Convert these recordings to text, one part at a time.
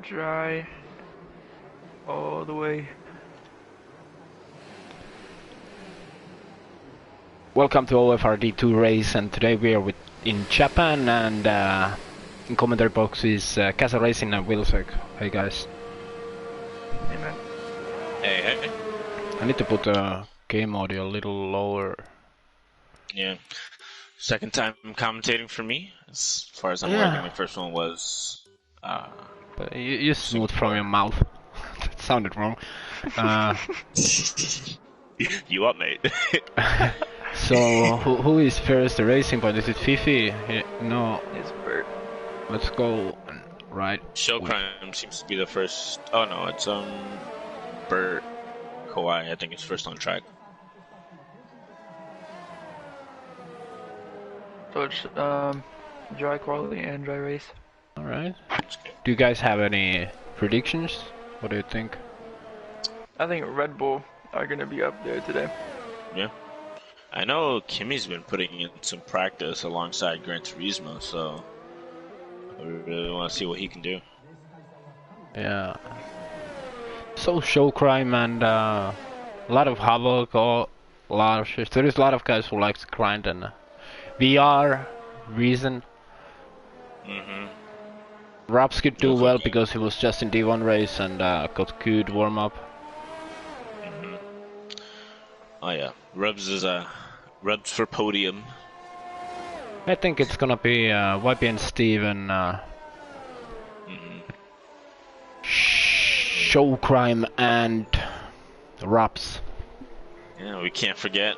dry all the way. Welcome to OFR D2 race, and today we are in Japan, and in commentary box is Casa Racing and Wilsek. Hey guys. Hey man. Hey. I need to put the game audio a little lower. Yeah. Second time commentating for me, as far as I'm aware. My first one was... But you smooth from your mouth. That sounded wrong. You up, mate? So, who is first? The racing point? Is it Fifi? No. It's Bert. Let's go. Right. Show Crime seems to be the first... Oh no, it's Bert Kawhi, I think it's first on track. So it's dry quality and dry race. Alright. Do you guys have any predictions? What do you think? I think Red Bull are gonna be up there today. Yeah. I know Kimi's been putting in some practice alongside Gran Turismo, so I really want to see what he can do. Yeah. So show crime and a lot of havoc, a lot of shit. There is a lot of guys who like to grind, and VR reason. Raps could do well because he was just in D1 race and got good warm up. Oh yeah, Rubs for podium. I think it's gonna be YP and Steve and show crime and Raps. Yeah, we can't forget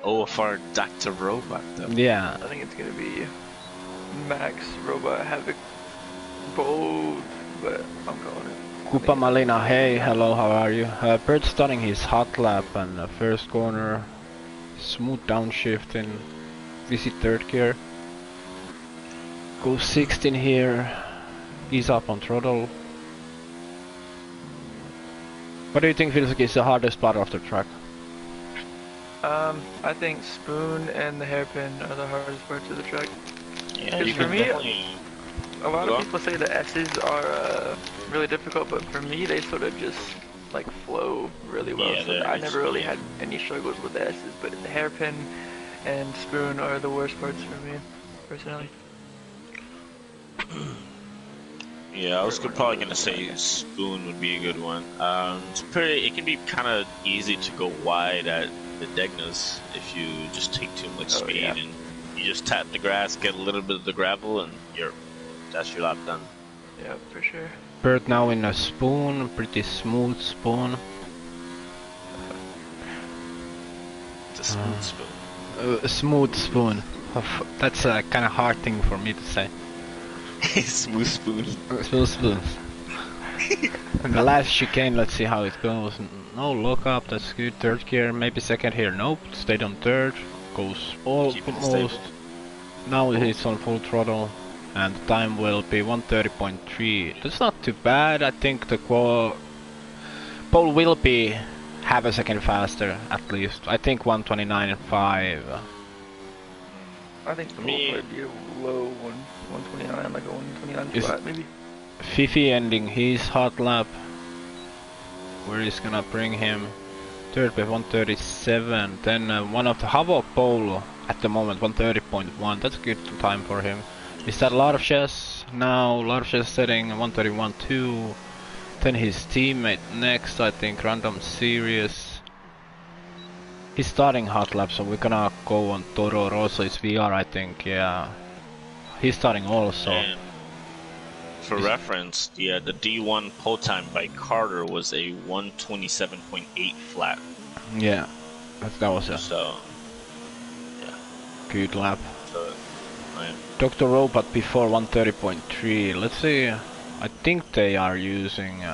OFR Dr. Robot though. Yeah. I think it's gonna be Max, Robot, Havoc, both, but I'm calling it. Kupa Malina, hey, hello, how are you? Bert starting his hot lap and first corner, smooth downshift in visit third gear. Go 16 here, ease up on throttle. What do you think feels like is the hardest part of the track? I think Spoon and the hairpin are the hardest parts of the track. Yeah, Because you for can me, definitely... a lot of people say the S's are really difficult, but for me they sort of just like flow really well. Yeah, So I never really had any struggles with the S's, but the hairpin and Spoon are the worst parts for me, personally. Yeah, I was probably gonna say Spoon would be a good one. It can be kind of easy to go wide at the Degnas if you just take too much speed and you just tap the grass, get a little bit of the gravel, and that's your lap done. Yeah, for sure. Bert now in a Spoon, pretty smooth Spoon. It's a smooth Spoon. A smooth Spoon. That's a kind of hard thing for me to say. Smooth Spoon. Smooth Spoon. And the last chicane, let's see how it goes. No lock up, that's good. Third gear, maybe second here. Nope, stayed on third. Goes almost. Now it's on full throttle. And the time will be 1:30.3. That's not too bad. I think the pole will be half a second faster at least. I think 1:29.5. I think the pole might be a low 129, like a 129 flat maybe. Fifi ending his hot lap. Where is gonna bring him? Third by 1:37. Then one of the Havoc pole at the moment 1:30.1. That's a good time for him. Is that a lot of chess? Now a lot of chess setting 1:31.2. Then his teammate next, I think, Random Series. He's starting hot lap, so we're gonna go on Toro Rosso's VR, I think. Yeah, he's starting also. And for reference, the D1 pole time by Carter was a 1:27.8 flat. Yeah, that was a good lap. So, Dr. Robot before 1:30.3. Let's see. I think they are using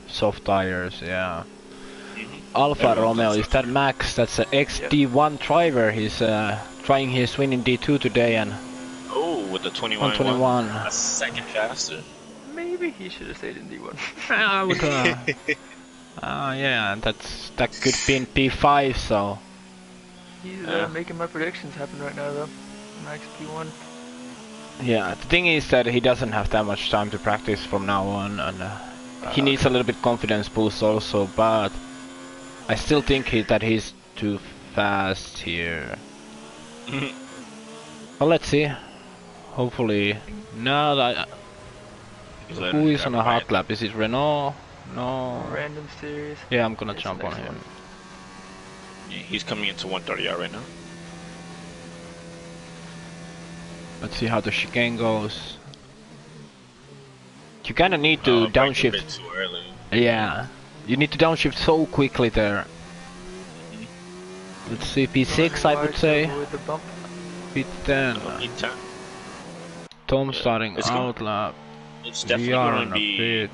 soft tires. Yeah. Alfa Romeo, is that Max? That's an XD1 driver. He's trying his win in D2 today, and with the 21. A second faster. Maybe he should have stayed in D1. I would. Yeah, that could be in P5. So he's making my predictions happen right now, though. Max P1. Yeah, the thing is that he doesn't have that much time to practice from now on, and he needs a little bit confidence boost also, but I still think that he's too fast here. Well, let's see. Hopefully, no. Who is on a hot lap? Is it Renault? No. Random series. Yeah, I'm gonna It's jump the on next him. one. Yeah, he's coming into 130 right now. Let's see how the chicane goes. You kinda need to Braking a downshift. bit too early. Yeah, you need to downshift so quickly there. Let's see, P6 I would say. With the bump. P10. P10. Tom starting It's out lap. It's We definitely are going on to a be pit.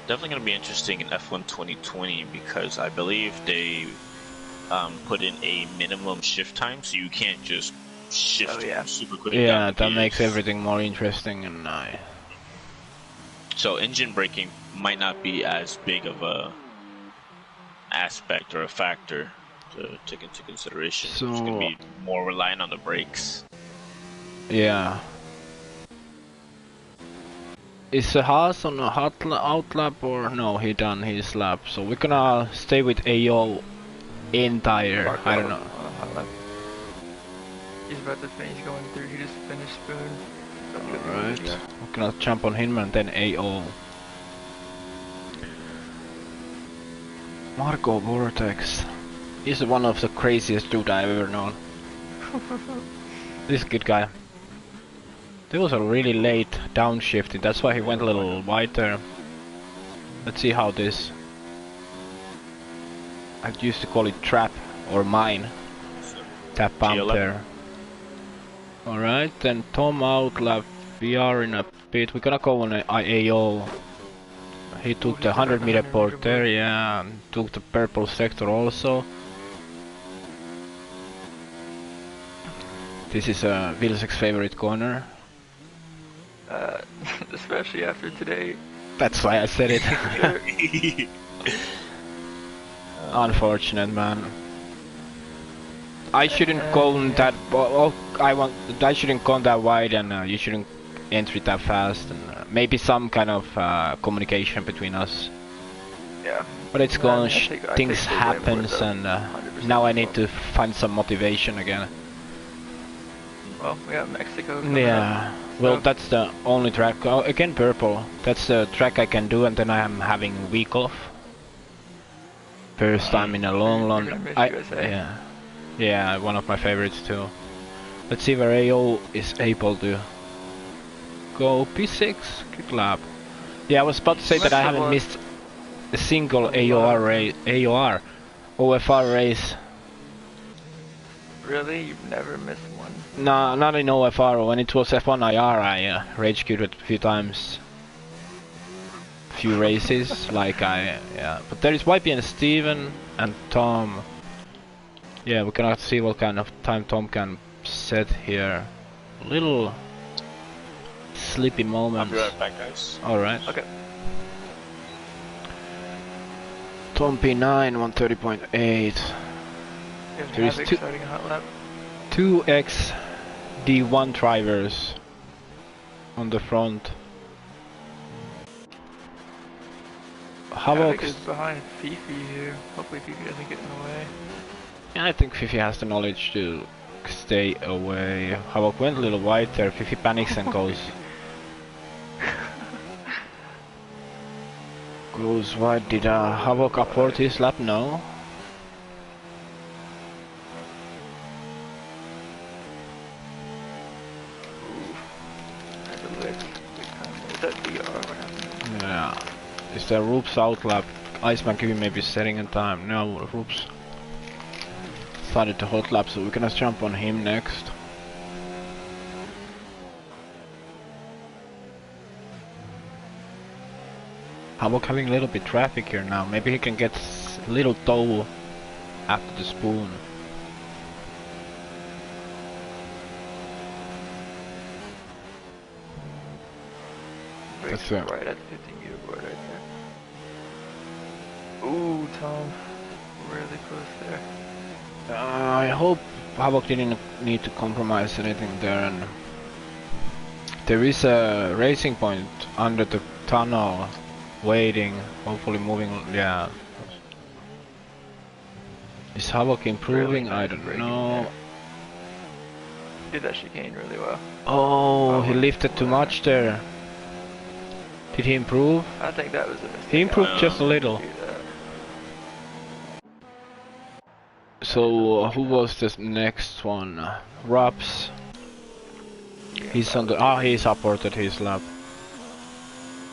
definitely going to be interesting in F1 2020 because I believe they put in a minimum shift time, so you can't just shift super quickly. Yeah, down the that makes gears. everything more interesting and So engine braking might not be as big of a aspect or a factor to take into consideration. So- It's going to be more reliant on the brakes. yeah. Is the Haas on a out lap or no? He done his lap, so we're gonna stay with AO entire. I don't know. On a hot lap. He's about to finish going through. He just finished Spoon. Alright, we're gonna jump on him and then AO. Marco Vortex. He's one of the craziest dude I've ever known. This good guy. There was a really late downshifting, that's why he went a little wider. Let's see how this... I used to call it trap or mine. Tap bump G11. there. Alright, then Tom out lap. We are in a pit. We're gonna go on an AO. He took the 100 meter board there, yeah. Took the purple sector also. This is Vilsek's favorite corner. Especially after today. That's why I said it. Unfortunate, man. I shouldn't go that. I shouldn't go that wide, and you shouldn't enter it that fast. And maybe some kind of communication between us. Yeah. But it's gone. Things take the blame happens, for the and 100% now I need to find some motivation again. Well, we got Mexico. coming Yeah. up, Well, so- that's the only track. Oh, again, purple. That's the track I can do, and then I am having a week off. First time in a long, You're long. gonna miss I, USA. yeah, yeah, one of my favorites too. Let's see where AO is able to go. P6, good lap. Yeah, I was about to say that I haven't missed a single AOR race, OFR race. Really? You've never missed one? No, not in OFR. When it was F1 IR, I rage queued a few times. Few races, like yeah. But there is YP and Steven and Tom. Yeah, we cannot see what kind of time Tom can set here. Little sleepy I'll moments. be right back, guys. Alright. Okay. Tom P9, 130.8. There is two- starting a hot lap. 2x D1 drivers on the front. Havoc Havoc. is behind Fifi here. Hopefully Fifi doesn't get in the way. Yeah, I think Fifi has the knowledge to stay away. Havoc went a little wide there. Fifi panics and goes goes wide. Did Havoc upward his lap? No. That's a lick. Big time. Is that DR? What happened? Yeah. Is there Roop's out lap? Iceman Kiwi maybe setting in time. No, Roop's started the hot lap, so we're gonna jump on him next. Havoc having a little bit traffic here now. Maybe he can get a little tow after the spoon. Brakes That's it. right at the 15 meter board right there. Ooh, Tom. Really close there. I hope Havoc didn't need to compromise anything there, and There is a racing point under the tunnel, waiting, hopefully moving. Yeah. Is Havoc improving? Really I nice don't braking know. there. Did that chicane really well. Oh, he Oh, lifted too wow. much there. Did he improve? I think that was a mistake. He improved just a little. Do that. So who was this next one? Rups. Yeah, He's on the. He supported his lap.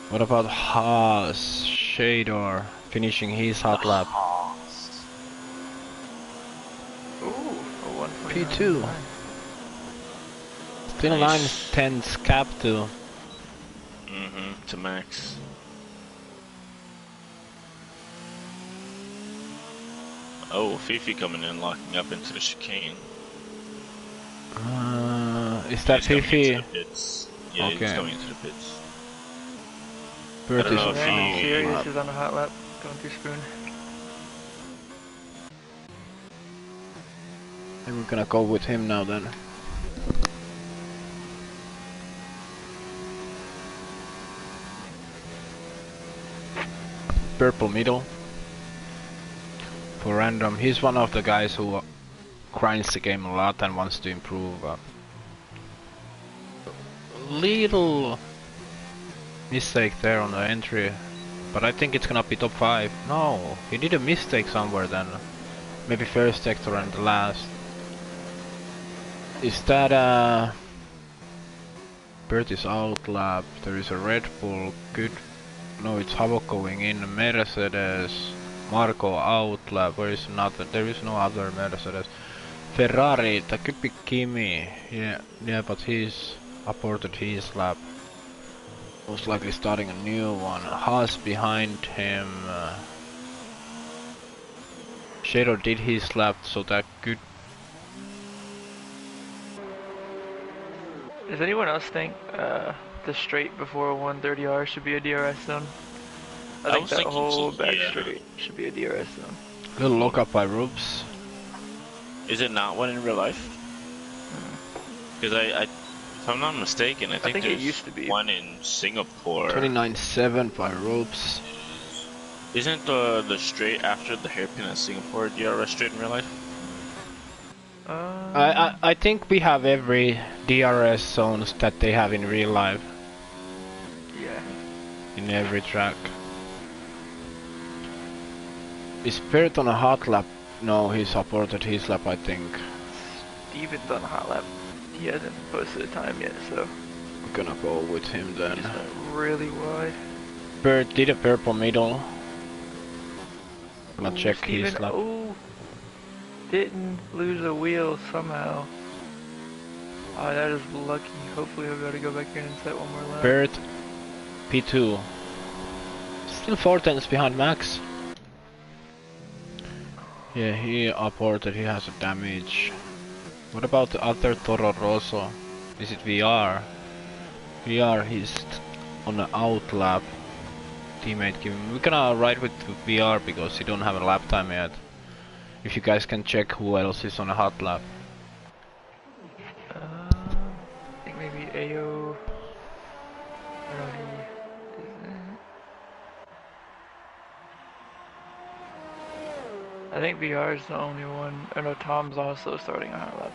What about Haas? Shador finishing his hot lap. Ooh, a 129. P2. Still Nice. 9/10 cap too. To max. Oh, Fifi coming in, locking up into the chicane. Is that He's coming Fifi? into the pits. Yeah, Okay. he's coming into the pits. Bert I don't is know if Randy he- Sirius is on a hot lap, going through Spoon. And we're gonna go with him now then. Purple middle. For random, he's one of the guys who grinds the game a lot and wants to improve. Little mistake there on the entry, but I think it's gonna be top 5. No, he did a mistake somewhere then. Maybe first sector and the last. Is that Bert is out lap, there is a Red Bull, good. No, it's Havoc going in, Mercedes, Marco out lap, where is another? There is no other Mercedes. Ferrari, that could be Kimi, yeah, but he's aborted his lap. Most likely starting a new one. Haas behind him. Shadow did his lap, so that could. Does anyone else think the straight before 130R should be a DRS zone? I think was that thinking whole so, back yeah. straight should be a DRS zone. Little lock up by Rubes. Is it not one in real life? Because if I'm not mistaken, I think it there's used to be. one in Singapore. 29.7 by Ropes. Isn't the straight after the hairpin at Singapore DRS straight in real life? I think we have every DRS zones that they have in real life. Yeah. In every track. Is Bert on a hot lap? No, he supported his lap, I think. Steven's on a hot lap. He hasn't posted a time yet, so I'm gonna go with him then. he just went really wide. Bert did a purple middle. Gonna check his Steven, lap. oh, didn't lose a wheel somehow. Oh, that is lucky. Hopefully he'll be able to go back in and set one more lap. Bert, P2. Still 4/10 behind Max. Yeah, he aborted, he has a damage. What about the other Toro Rosso? Is it VR? VR, he's on an out lap. Teammate giving. We're gonna ride with VR because he don't have a lap time yet. If you guys can check who else is on a hot lap. I think maybe AO. I think VR is the only one. Oh no, Tom's also starting a hot lap.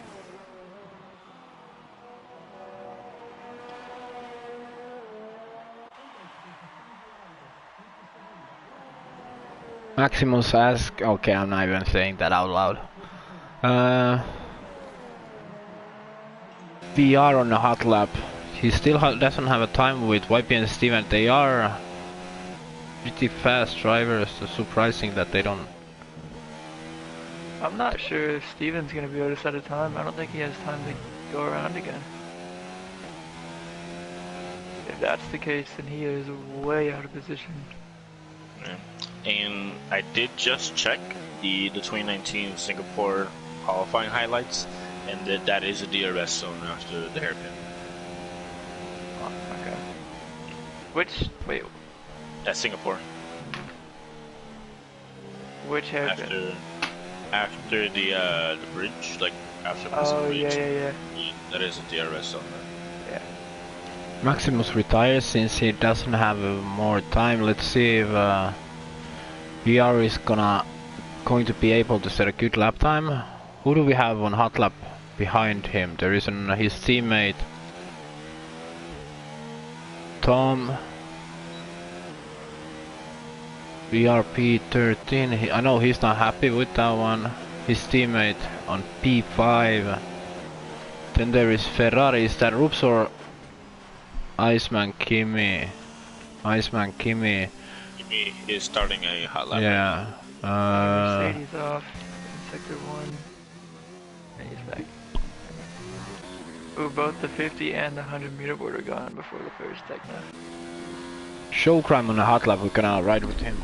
Maximus ask. Okay, I'm not even saying that out loud. VR on a hot lap. He still doesn't have a time with YP and Steven. They are pretty fast drivers. So surprising that they don't. I'm not sure if Steven's gonna be able to set a time. I don't think he has time to go around again. If that's the case, then he is way out of position. Yeah. And I did just check the 2019 Singapore qualifying highlights, and that is a DRS zone after the hairpin. Oh, okay. Wait, At Singapore. which hairpin? After the bridge, like after the Oh, bridge. yeah. That is a DRS zone. Yeah. Maximus retires since he doesn't have more time. Let's see if VR is going to be able to set a good lap time. Who do we have on hot lap behind him? There is his teammate Tom. VRP 13. I know he's not happy with that one. His teammate on P5. Then there is Ferrari. Is that Rups or Iceman Kimi? Iceman Kimi. Kimi is starting a hot lap. Yeah. Mercedes off in sector 1. And he's back. Ooh, both the 50 and the 100 meter board are gone before the first techno. Show crime on the hot lap. We're gonna ride with him.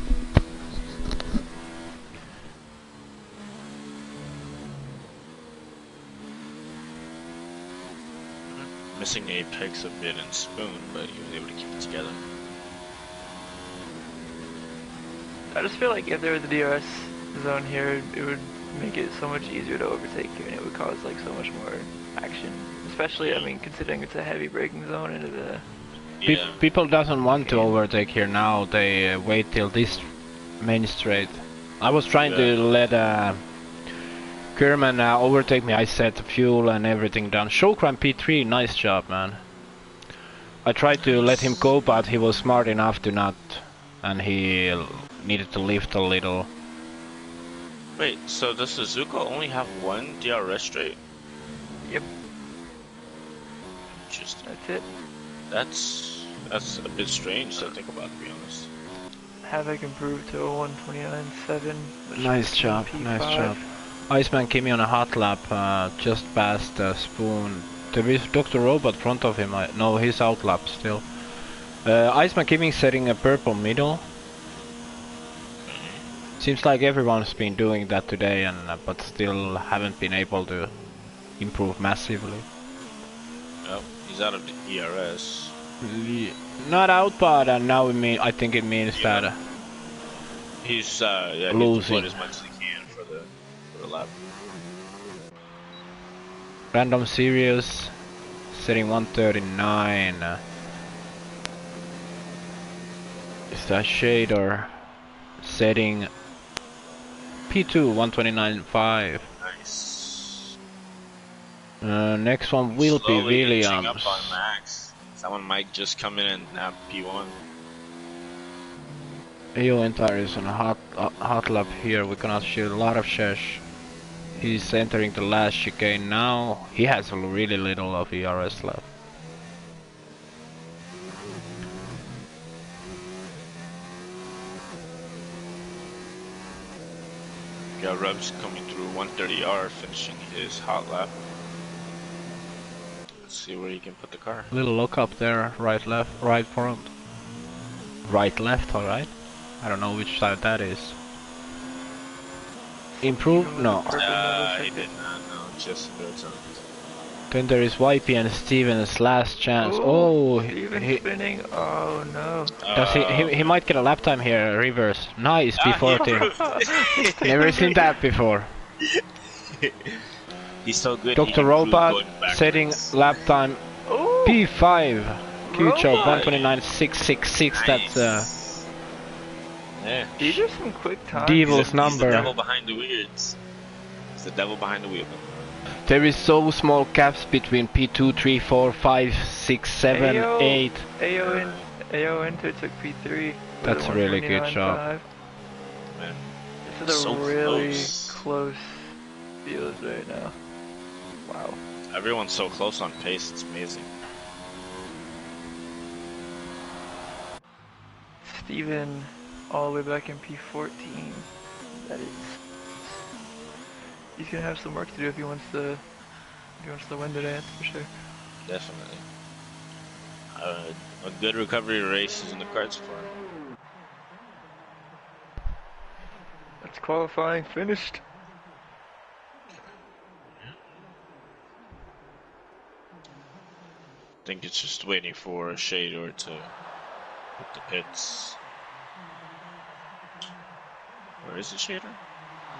Missing Apex a bit in Spoon, but he was able to keep it together. I just feel like if there was a DRS zone here, it would make it so much easier to overtake here, and it would cause like so much more action. Especially, I mean, considering it's a heavy braking zone into the... Yeah. People doesn't want to overtake here now. They wait till this main straight. I was trying to let Kerman overtake me. I set fuel and everything down. Showcrime P3, nice job, man. I tried to let him go, but he was smart enough to not, and he needed to lift a little. Wait, so does Suzuka only have one DRS straight? Yep. Interesting. That's it. That's a bit strange to think about, to be honest. Havoc improved to a 129.7. Nice job, P5. nice job. Iceman Kimi on a hot lap, just past Spoon. There is Dr. Robot front of him. No, he's out lap still. Iceman Kimi setting a purple middle. Seems like everyone's been doing that today, and but still haven't been able to improve massively. Oh, he's out of the ERS. Not out, but now I think it means that he's losing. as much as he can for the lap. Random Sirius setting 139. Is that Shader setting P2 129.5? Nice. Next one will Slowly be inching Williams. up on Max. Someone might just come in and nab P1. AO Entire is on a hot lap here. We're gonna shoot a lot of Shesh. He's entering the last chicane now. He has really little of ERS left. Yeah, Reb's coming through 130R, finishing his hot lap. Let's see where he can put the car. Little look up there, right, left, right, front. Right, left, alright. I don't know which side that is. Improve? No. I did not know, just third time. Then there is YP and Steven's last chance. Ooh, Oh, Steven spinning. Oh no. does he might get a lap time here, reverse. Nice, P14. Never seen that before. He's so good. Dr. Robot setting lap time Ooh, P5. Q job Robot. 129.666. Nice. That's Yeah. These are some quick times. Devil's He's the number. devil behind the wheels. He's the devil behind the wheel. There is so small gaps between P2, 3, 4, 5, 6, 7, AO 8. AO Enter took P3. That's a really good job. Man. This is a So really close. close field right now. Wow. Everyone's so close on pace, it's amazing. Steven all the way back in P14. That is. He's gonna have some work to do if he wants to win today, that's for sure. Definitely. A good recovery race is in the cards for him. That's qualifying finished. I think it's just waiting for Shader to hit the pits. Or is it Shader?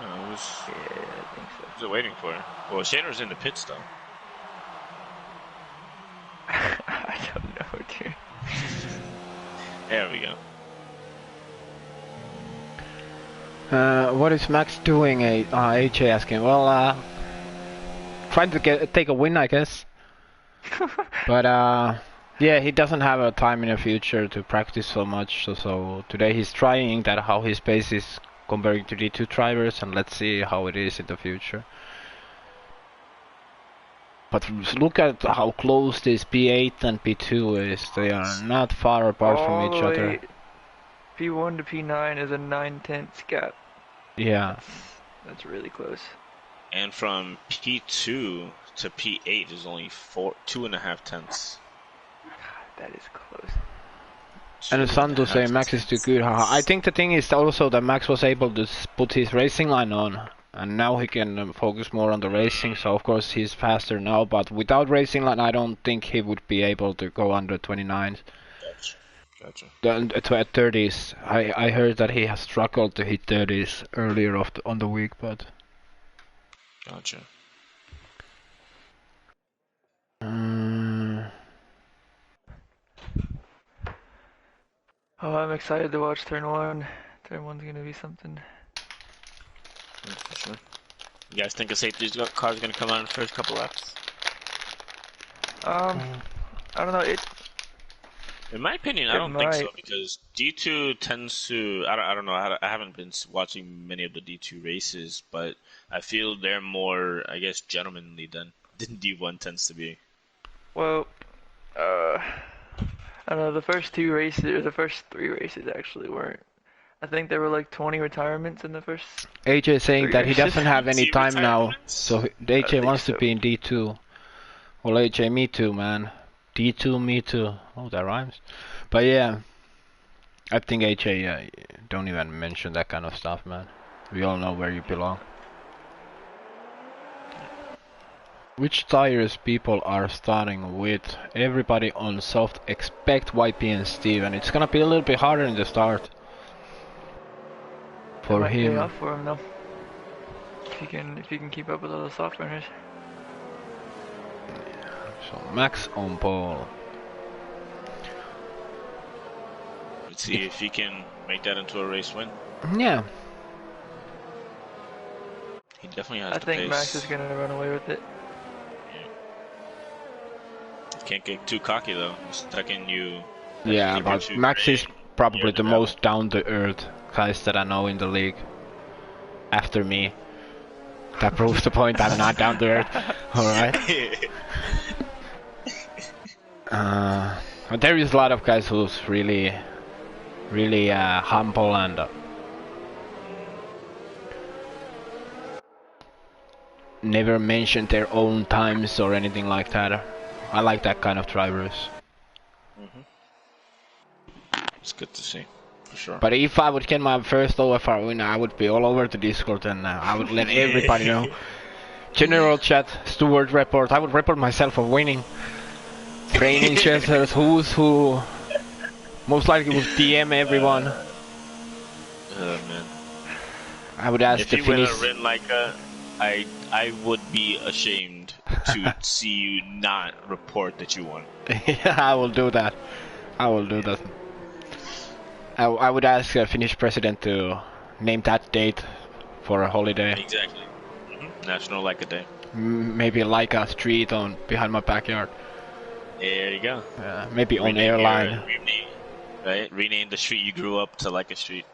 No, it was. Yeah, I think so. Who's it waiting for? Well, Shader's in the pits though. I don't know, There we go. What is Max doing? AJ asking. Well, trying to take a win, I guess. But yeah, he doesn't have a time in the future to practice so much. So today he's trying that how his pace is comparing to D2 drivers, and let's see how it is in the future. But look at how close this P8 and P2 is. They are not far apart from each other. P1 to P9 is a 9/10 gap. Yeah. That's really close. And from P2 to P8 is only 2.5 tenths. That is close. And Santo say Max is too good. I think the thing is also that Max was able to put his racing line on, and now he can focus more on the racing. So of course he's faster now, but without racing line, I don't think he would be able to go under 29s. Gotcha. At 30s, I heard that he has struggled to hit 30s earlier on the week, but. Gotcha. Oh, I'm excited to watch turn 1. Turn 1's gonna be something. Yeah, for sure. You guys think a safety car's gonna come out in the first couple laps? I don't know. In my opinion, I don't think so, because D2 tends to. I don't know. I haven't been watching many of the D2 races, but I feel they're more, I guess, gentlemanly than D1 tends to be. Well, I don't know. The first 2 races, or the first 3 races actually weren't. I think there were like 20 retirements in the first. AJ saying that he doesn't have any time now, so AJ wants to be in D2. Well, AJ, me too, man. D2, me too. Oh, that rhymes. But yeah, I think AJ, don't even mention that kind of stuff, man. We all know where you belong. Which tires people are starting with? Everybody on soft expect YP and Steve, and it's gonna be a little bit harder in the start. For him. Pay off for him though. If he can keep up with all the soft runners. So Max on pole. Let's see if he can make that into a race win. Yeah. He definitely has I the think pace. Max is gonna run away with it. Yeah. Can't get too cocky though. The second you. Yeah, but Max is probably the most down to earth guys that I know in the league. After me. That proves the point I'm not down to earth. Alright. But there is a lot of guys who's really humble and never mention their own times or anything like that. I like that kind of drivers. It's good to see, for sure. But if I would get my first OFR win, I would be all over the Discord and I would let everybody know. General chat, steward report. I would report myself for winning. Training chasers, who's who. Most likely would DM everyone. Man. I would ask the If you win Finnish. a win like that, I would be ashamed to see you not report that you won. Yeah, I will do that. I will do that. I would ask the Finnish president to name that date for a holiday. Exactly. National Leica Day. Maybe like a street on behind my backyard. There you go. Maybe on airline. Rename the street you grew up to Leica Street.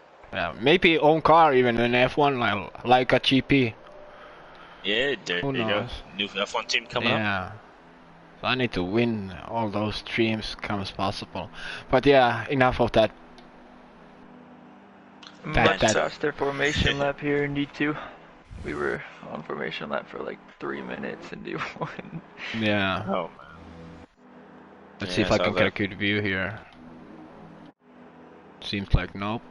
Maybe own car even in F1 like a GP. Yeah, there you go. New F1 team coming up. Yeah. So I need to win all those dreams as possible. But yeah, enough of that. Much faster formation lap here in D2. We were on formation lap for like 3 minutes in D1. Yeah. Oh man. Let's see if I can get a good view here. Seems like nope.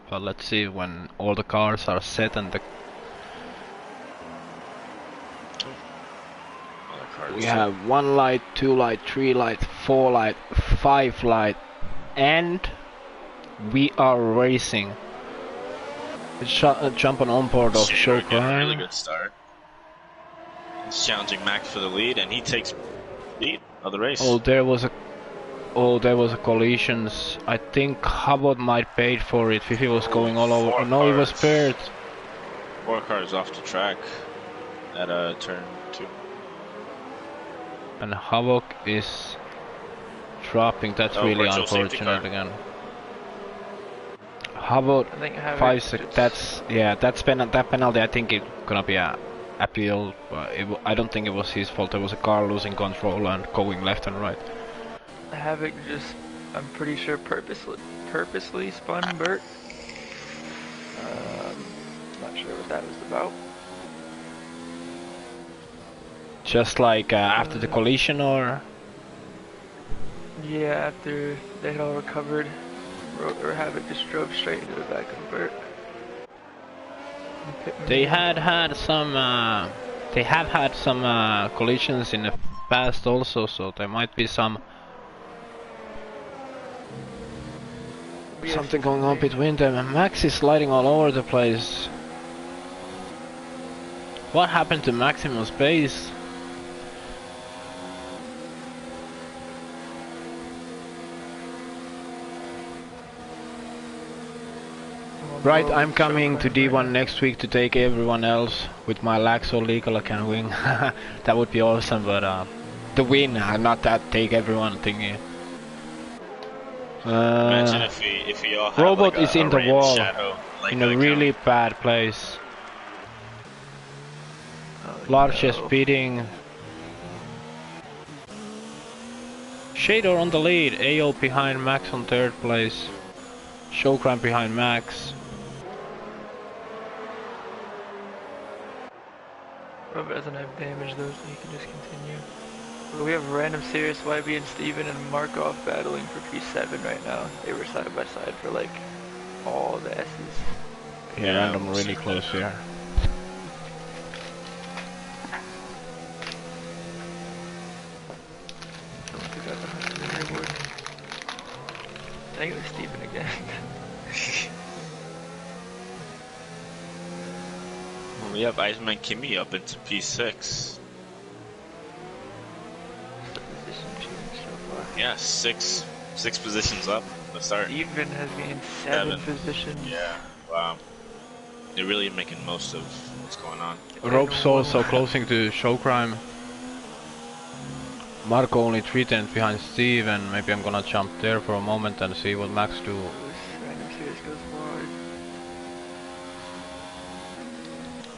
But let's see when all the cars are set and we have 1 light, 2 light, 3 light, 4 light, 5 light, and we are racing. Jump on board of show crime. Really good start. He's challenging Max for the lead, and he takes lead of the race. Oh, there was a Oh, there was a collisions. I think Havoc might paid for it if he was going all over. Oh, no, he was spared. 4 cars off the track at turn 2. And Havoc is dropping. That's really unfortunate again. Havoc 5 6. That's that penalty. I think it's gonna be a appeal. I don't think it was his fault. There was a car losing control and going left and right. Havoc just, I'm pretty sure purposely spun Burt. Not sure what that was about. Just like after the collision, or? Yeah, after they had all recovered, Havoc just drove straight into the back of Burt. They have had some collisions in the past also, so there might be something going on between them. And Max is sliding all over the place. What happened to maximum space? Right, I'm coming to D1 next week to take everyone else. With my lag so legal I can win. That would be awesome, but the win, not that take everyone thingy. Imagine if we all have Robot like is in the wall, shadow, like in a really bad place. Large speeding. Shader on the lead, AO behind Max on 3rd place. Showcrime behind Max. Robot doesn't have damage though, so he can just continue. But we have random Serious YB and Steven and Markov battling for P7 right now. They were side by side for like all the S's. Yeah, random really close here. I think it was Steven again. Well, we have Iceman Kimmy up into P6. Yeah, six positions up. Let's start. Steven has gained 7 positions. Yeah, wow. They're really making most of what's going on. Rope's also closing to Showcrime. Marco only 3 tenths behind Steve, and maybe I'm gonna jump there for a moment and see what Max do.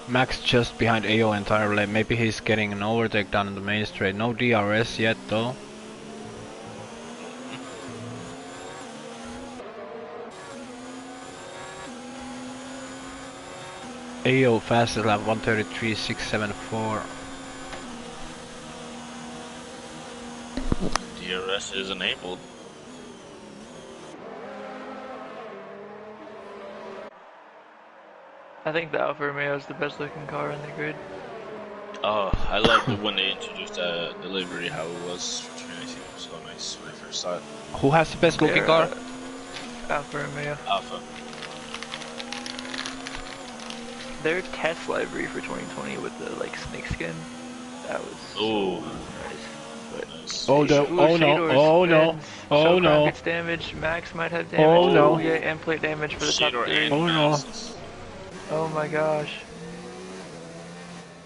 Max just behind AO entirely. Maybe he's getting an overtake down in the main straight. No DRS yet though. AO fastest lap 133.674. DRS is enabled. I think the Alfa Romeo is the best looking car on the grid. Oh, I loved it when they introduced the livery, how it was for Trinity. It was so nice when I first saw it. Who has the best looking car? Alfa Romeo. Alpha. Their test livery for 2020 with the like snake skin, that was nice. Oh no! Gets damage. Max might have damage. Oh no! Yeah, and plate damage for the top 3. Oh no! Oh my gosh.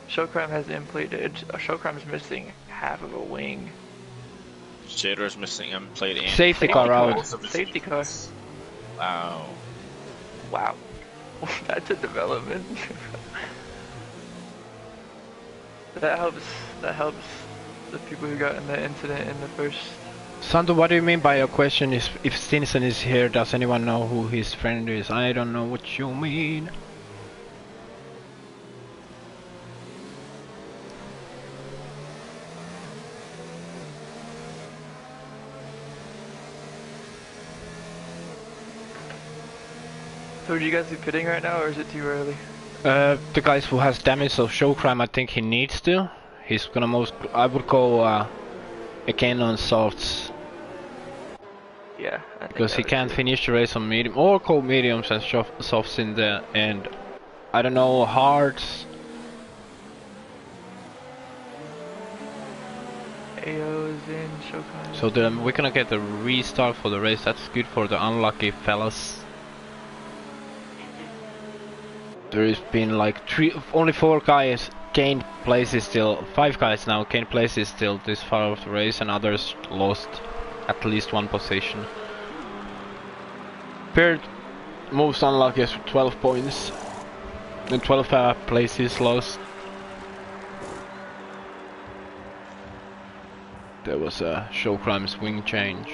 Showcrime has in-plate damage. Showcrime's missing half of a wing. Shader's missing in-plate and safety car out. Safety car. Wow. Wow. That's a development. That helps the people who got in the incident in the first. Santo, what do you mean by your question is if Stinson is here, does anyone know who his friend is? I don't know what you mean. So would you guys be pitting right now, or is it too early? The guys who has damage, so Showcrime, I think he needs to. He's gonna I would go again on softs. Yeah, I think because he can't finish the race on medium, or go mediums and softs in the end. I don't know, hards. AO goes in, Shokan. So then we're gonna get a restart for the race. That's good for the unlucky fellas. There's been like only 4 guys gained places still. 5 guys now gained places still this far of the race, and others lost at least 1 position. Paired most unluckiest with 12 points. And 12 places lost. There was a show crime swing change.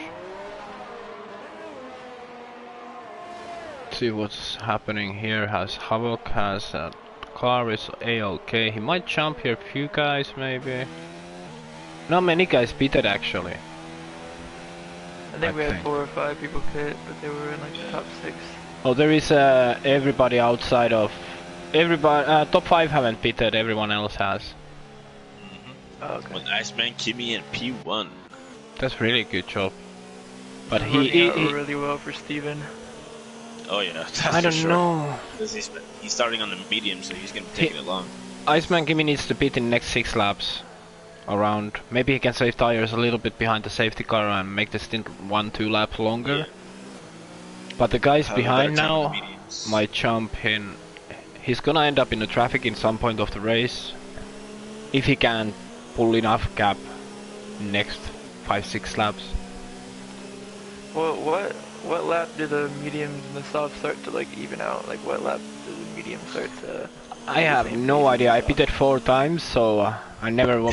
See what's happening here. Has Havoc has a car is A-OK. He might jump here, few guys maybe. Not many guys pitted actually. I think we had 4 or 5 people pit, but they were in like the top 6. Oh, there is everybody outside of everybody. Top 5 haven't pitted. Everyone else has. Oh, okay. With Iceman, Kimmy, and P1. That's really good job. But he really well for Steven. Oh yeah, that's I don't know. Because he's starting on the medium, so he's gonna take it long. Iceman Kimmy needs to pit in the next 6 laps. Around. Maybe he can save tires a little bit behind the safety car and make the stint 1-2 laps longer. Yeah. But the guys behind now might jump in. He's gonna end up in the traffic in some point of the race. If he can pull enough gap next 5-6 laps. Well, what lap did the mediums and the softs start to like even out? Like what lap did the medium start to... I have no idea. I pitted 4 times, so I never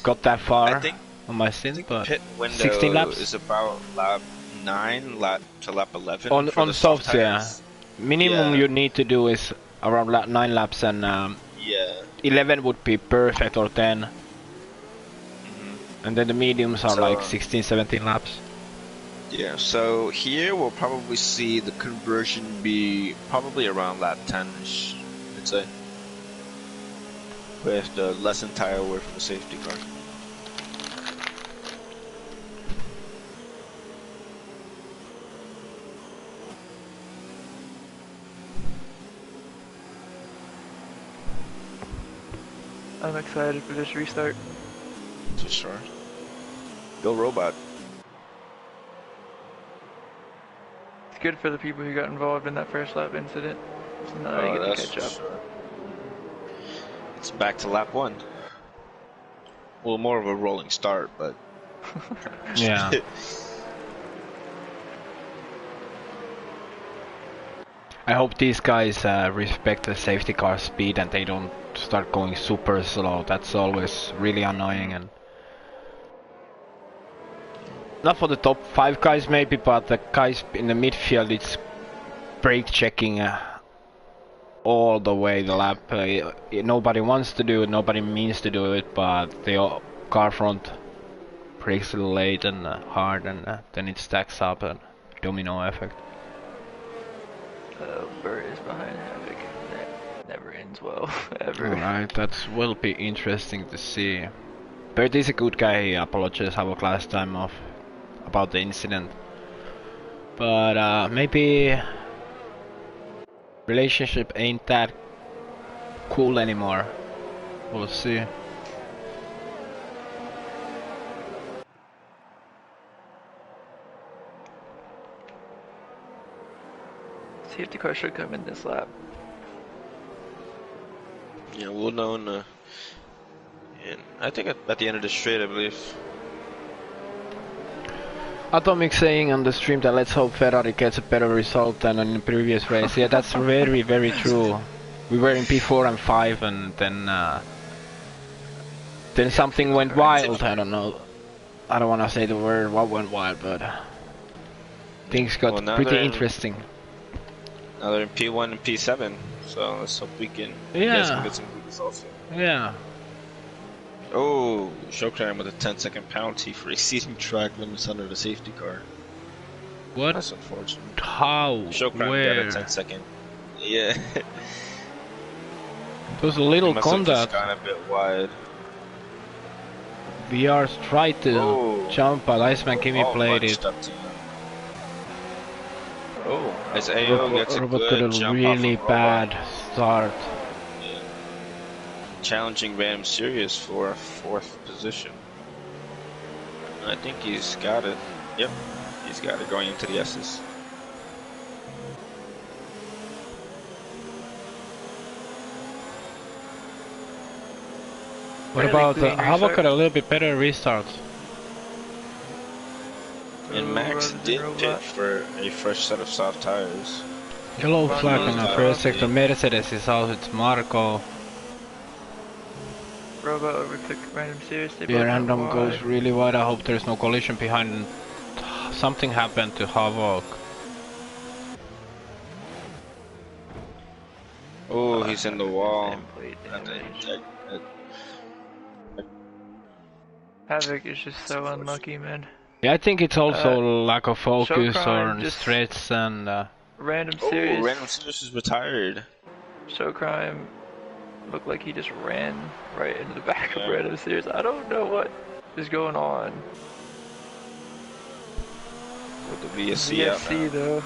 got that far on my stint, but pit window 16 laps is about lap 9 to lap 11 on softs, yeah. Minimum Yeah. you need to do is around 9 laps, and Yeah. 11 would be perfect, or 10. And then the mediums are like 16-17 laps. Yeah, so here we'll probably see the conversion be probably around lap 10-ish, I'd say. With the lessened tire wear from the safety car. I'm excited for this restart. For sure. Go robot. It's good for the people who got involved in that first lap incident. So now they get to catch up. Sure. It's back to lap 1. Well, more of a rolling start, but... Yeah. I hope these guys respect the safety car speed and they don't start going super slow. That's always really annoying. And not for the top 5 guys maybe, but the guys in the midfield, it's brake checking all the way the lap. Nobody wants to do it, nobody means to do it, but the car front brakes a little late and hard, and then it stacks up and domino effect. Bert is behind Havoc. That never ends well, ever. Alright, that will be interesting to see. Bert is a good guy. He apologized Havoc last time about the incident. But maybe relationship ain't that cool anymore. We'll see. Safety car should come in this lap. Yeah, we'll know in I think at the end of the straight, I believe. Atomic saying on the stream that let's hope Ferrari gets a better result than in the previous race. Yeah, that's very, very true. We were in P4 and 5, and then something went wild. I don't know. I don't want to say the word what went wild, but things got pretty interesting. Now they're in P1 and P7, so let's hope you guys can get some good results here. Yeah. Oh, Shokran with a 10-second penalty for exceeding track limits under the safety car. What? That's unfortunate. How? Shokran Where? got a 10-second. Yeah. It was a little contact. Kind of a bit wide. VR tried to jump, but Iceman Kimmy played it. Oh, as AO gets a Robot good got a jump really off of bad start. Yeah. Challenging Ram Sirius for a 4th position. I think he's got it. Yep, he's got it going into the S's. What Fairly about clean Havoc restart. got a little bit better restart? And Ooh, Max Rubs did and pit Robot. for a fresh set of soft tires. Yellow flag on Marco's the first off. sector. Mercedes is out. It's Marco. Robot overtook Random Series. They Yeah, both went random goes wide. really wide. I hope there's no collision behind. Something happened to Havoc. Oh, he's in the wall. End plate At the- damage. at- Havoc is just so unlucky, man. Yeah, I think it's also lack of focus Showcrime or just stretch and. Random Oh, Series. Random Series is retired. Showcrime looked like he just ran right into the back of Yeah. Random Series. I don't know what is going on. With the VSC out VSC now. though.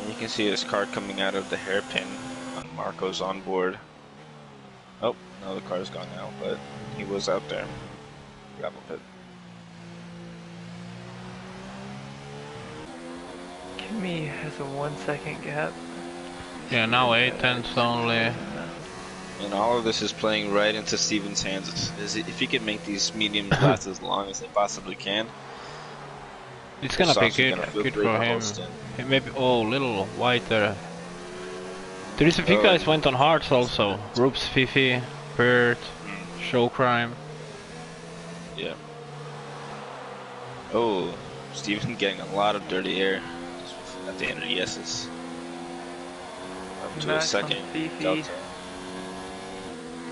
And you can see his car coming out of the hairpin on Marco's onboard. Oh, now the car's gone now, but he was out there. Gravel pit. Kimi has a 1 second gap. Yeah, now 8 tenths only. And all of this is playing right into Steven's hands. If he can make these mediums last as long as they possibly can, It's gonna be good, feel good great for the whole him. stint. Maybe, oh, little whiter. There is a few guys went on hards also. Roops, Fifi, Bert, Showcrime. Yeah. Oh, Steven getting a lot of dirty air at the end of the S's. Up to Max a second on Fifi. delta.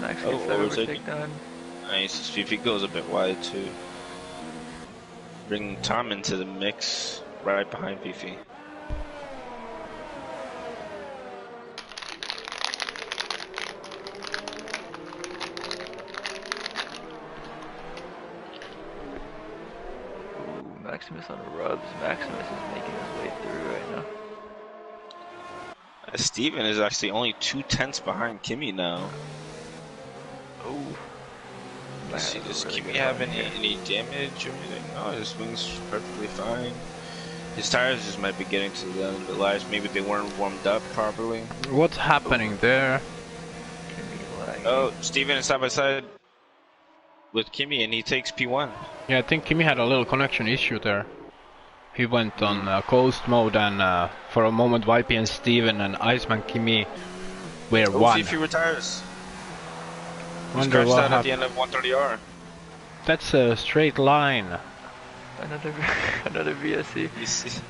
Max Oh, gets that overtaking. overtake done. Nice. Fifi goes a bit wide too. Bring Tom into the mix right behind Fifi. Ooh, Maximus on Rubs. Maximus is making his way through right now. Steven is actually only 2 tenths behind Kimi now. Ooh. Does Kimi have any damage or anything? No, his wing's perfectly fine. His tires just might be getting to the end of the lives. Maybe they weren't warmed up properly. What's happening there? Oh, Steven is side by side with Kimi and he takes P1. Yeah, I think Kimi had a little connection issue there. He went on ghost mode and for a moment YP and Steven and Iceman Kimi were one. Fifi retires. Wonder what out at the happened. end of 130R. That's a straight line. Another VSC.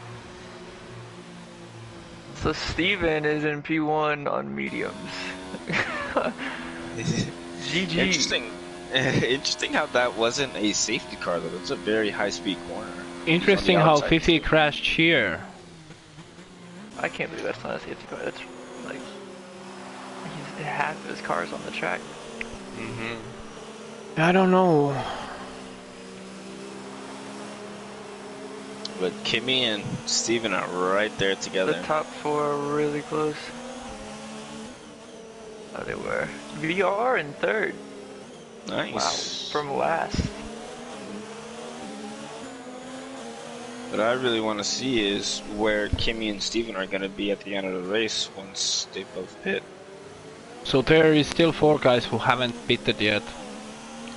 So Steven is in P1 on mediums. GG. Interesting. Interesting how that wasn't a safety car though. It's a very high speed corner. Interesting how Fifi crashed here. I can't believe that's not a safety car. That's like half of his car's on the track. I don't know. But Kimi and Steven are right there together. The top 4 are really close. Oh, they were. VR in 3rd. Nice. Wow, from last. What I really want to see is where Kimi and Steven are going to be at the end of the race once they both pit. So there is still 4 guys who haven't pitted yet.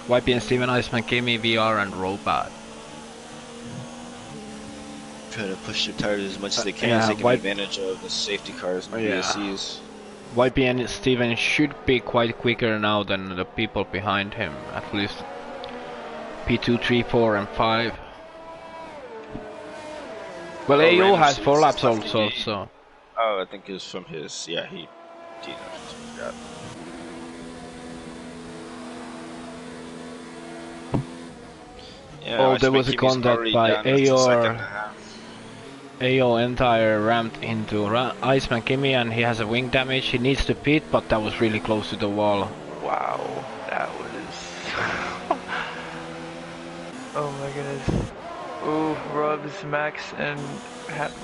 YP and Steven, Iceman, Kimi, VR and Robot. Try to push their tires as much as they can, yeah, taking advantage of the safety cars and VSCs. YP and Steven should be quite quicker now than the people behind him, at least P2, 3, 4 and 5. Well, AO has 4 laps also, so... Oh, I think it's from his... Yeah, he got... Yeah, oh, there was a contact by AO entire ramped into Iceman Kimi and he has a wing damage. He needs to pit, but that was really close to the wall. Wow, that was... Oh my goodness. Ooh, Rubs, Max, and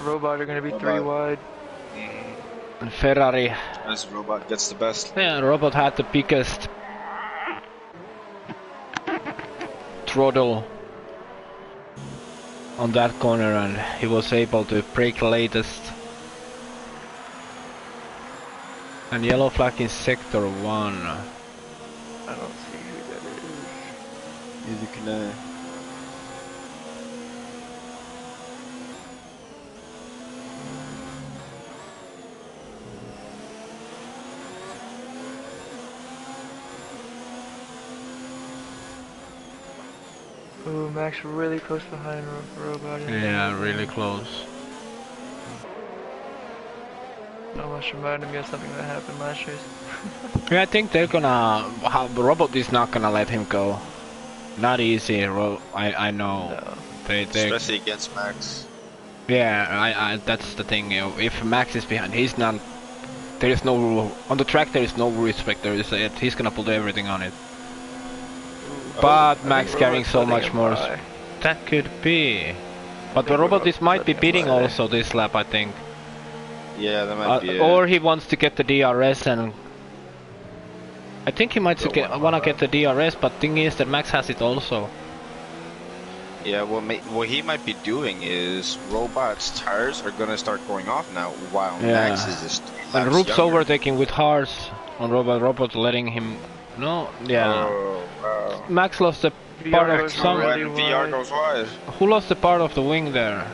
Robot are going to be 3 wide. And Ferrari. As Robot gets the best. Yeah, Robot had the biggest throttle on that corner and he was able to brake latest. And yellow flag in sector 1. I don't see who that is. Neither can I. Ooh, Max really close behind Robot. Yeah, really close. Almost reminded me of something that happened last race. Yeah, I think they're gonna... Robot is not gonna let him go. Not easy, I know. No. They Especially against Max. Yeah, that's the thing. You know, if Max is behind, he's not... There is no... On the track there is no respect. There is he's gonna put everything on it. But Max carrying so much more... That could be. But the Robot might be beating also this lap, I think. Yeah, that might be it. Or he wants to get the DRS and... I think he might wanna get the DRS, but thing is that Max has it also. Yeah, what he might be doing is Robot's tires are gonna start going off now, while Max is just. And Roop's overtaking with Haas on Robot. Robot letting him. No, yeah. Oh, wow. Max lost the part of some. Really VR goes wide. Who lost the part of the wing there?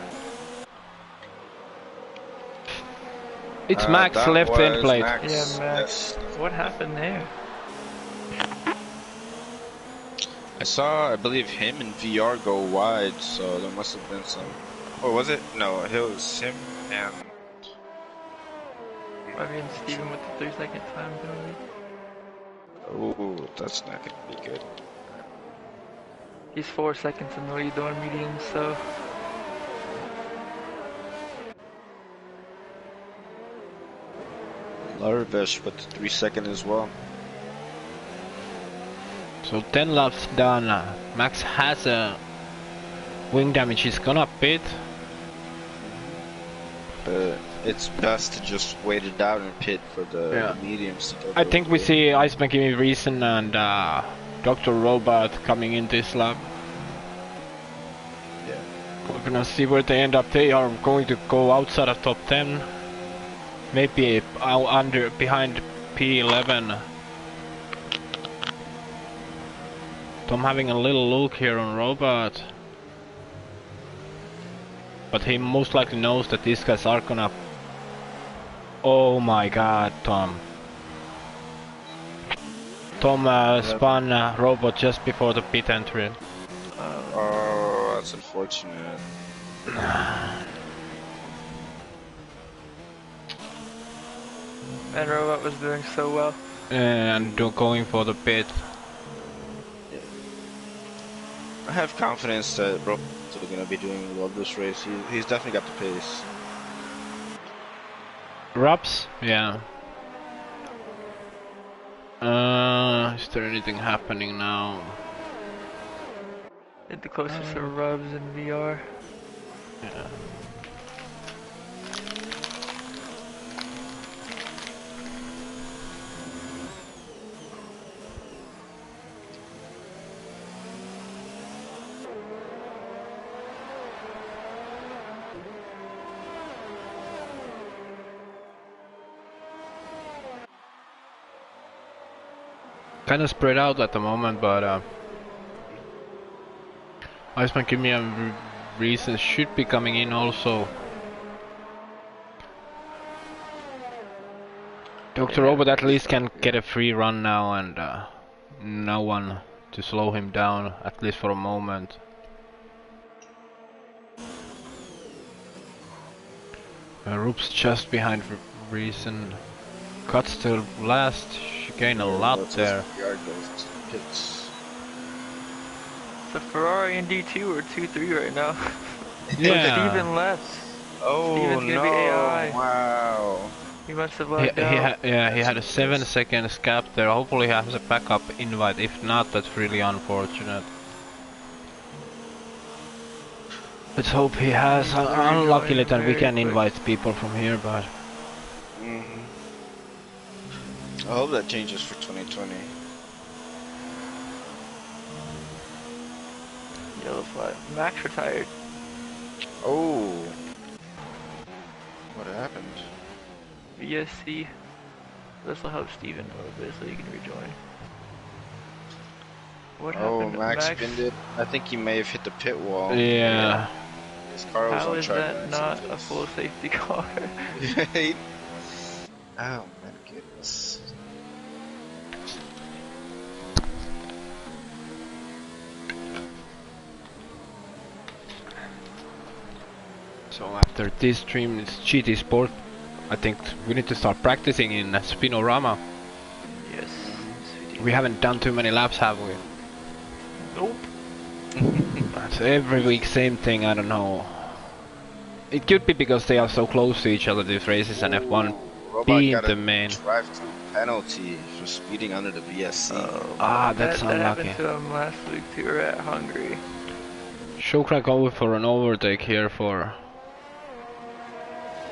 It's Max left end plate. Yeah, Max. Yes. What happened there? I believe him and VR go wide, so there must have been some. Or was it? No, it was him and. I mean, Steven with the 3-second time penalty. Ooh, that's not gonna be good. He's 4 seconds in the lead on mediums, so. Larvish with the 3-second as well. So 10 laps done. Max has a wing damage. He's gonna pit. But it's best to just wait it out and pit for the mediums. I think we see Iceman Kimi Reason and Dr. Robot coming in this lap. Yeah. We're gonna see where they end up. They are going to go outside of top 10. Maybe behind P11. Tom having a little look here on Robot. But he most likely knows that these guys are gonna... Oh my god, Tom. Tom spun Robot just before the pit entry. Oh, that's unfortunate. And Robot was doing so well. And going for the pit. I have confidence that Rob's going to be doing well this race. He's definitely got the pace. Rups? Yeah. Is there anything happening now? Hit the closest to Rubs in VR. Yeah. Kind of spread out at the moment, but Iceman Kimi and Reason should be coming in also. Dr. Robot at least can get a free run now and no one to slow him down, at least for a moment. Roop's just behind Reason. Cuts to last, she gained a lot there. It's a Ferrari in D2 or 2-3 right now. Yeah. Steven left. Oh Steven's gonna be AI. Wow. He must have lagged out. He had a 7-second gap there. Hopefully he has a backup invite. If not, that's really unfortunate. Let's hope he has. Unluckily that we can invite people from here, but... Mm-hmm. I hope that changes for 2020. Yellow flag. Max retired. Oh. What happened? VSC. This will help Steven a little bit so he can rejoin. What Oh, happened? Max spinned it. I think he may have hit the pit wall. Yeah. His car was How on is track. that not a full safety car? Oh my goodness. So after this stream, it's GT Sport. I think we need to start practicing in Spinorama. Yes. We haven't done too many laps, have we? Nope. It's every week same thing, I don't know. It could be because they are so close to each other, these races, and F1 Robot being got the a main. drive-through penalty for speeding under the VSC. That's that unlucky. happened to him last week too. We're at Hungary. Showcrack over for an overtake here for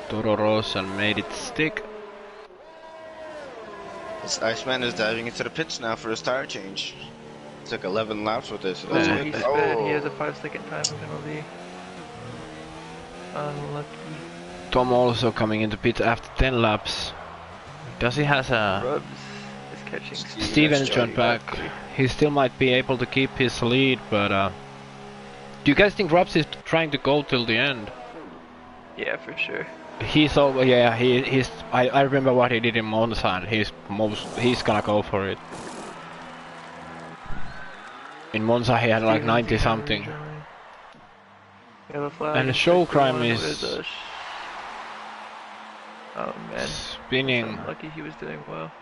Toro Rosso and made it stick. This Iceman is diving into the pits now for his tire change. Took 11 laps with this. Oh, he sped. He has a 5-second time penalty. Unlucky. Tom also coming into pit after 10 laps. Does he has a... Rubs is catching Stevens joined back. He still might be able to keep his lead, but do you guys think Rubs is trying to go till the end? Yeah, for sure. He's over. Yeah, he's. I remember what he did in Monza, and he's gonna go for it. In Monza he had like 90 something. And the show crime is oh man, spinning. Lucky he was doing well.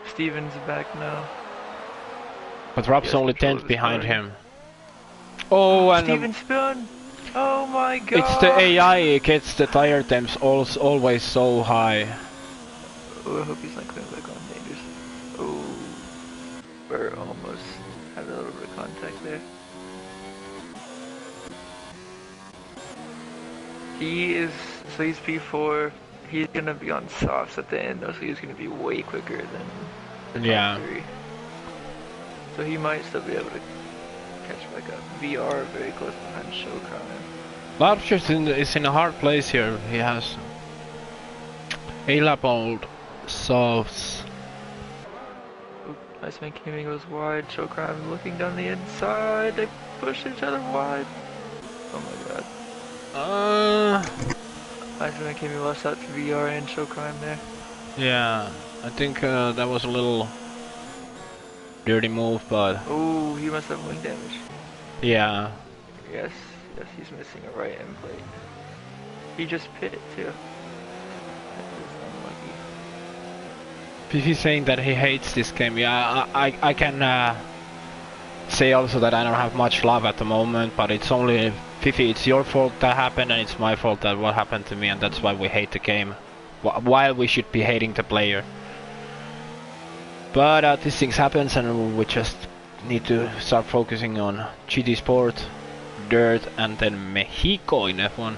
Stevens back now. But Rob's only 10th behind him. Oh, and Steven spun. Oh my god. It's the AI. It gets the tire temps always so high. Oh, I hope he's not coming back on dangerous. Oh, we're almost had a little bit of contact there. He is, so he's P4, he's gonna be on softs at the end though, so he's gonna be way quicker than the top 3. So he might still be able to catch back up. VR very close behind Showcrown. Larchers is in a hard place here. He has a lap old softs. Iceman Gaming goes wide, Showcrown looking down the inside, they push each other wide. Oh my god. Iceman Gaming lost out to VR and Showcrown there. Yeah, I think that was a little dirty move, but... Oh, he must have wing damage. Yeah. Yes, he's missing a right end plate. He just pitted too. That is unlucky. He's saying that he hates this game. Yeah, I can say also that I don't have much love at the moment, but it's only Fifi, it's your fault that happened, and it's my fault that what happened to me, and that's why we hate the game. While we should be hating the player. But these things happens, and we just need to start focusing on GT Sport, Dirt, and then Mexico in F1.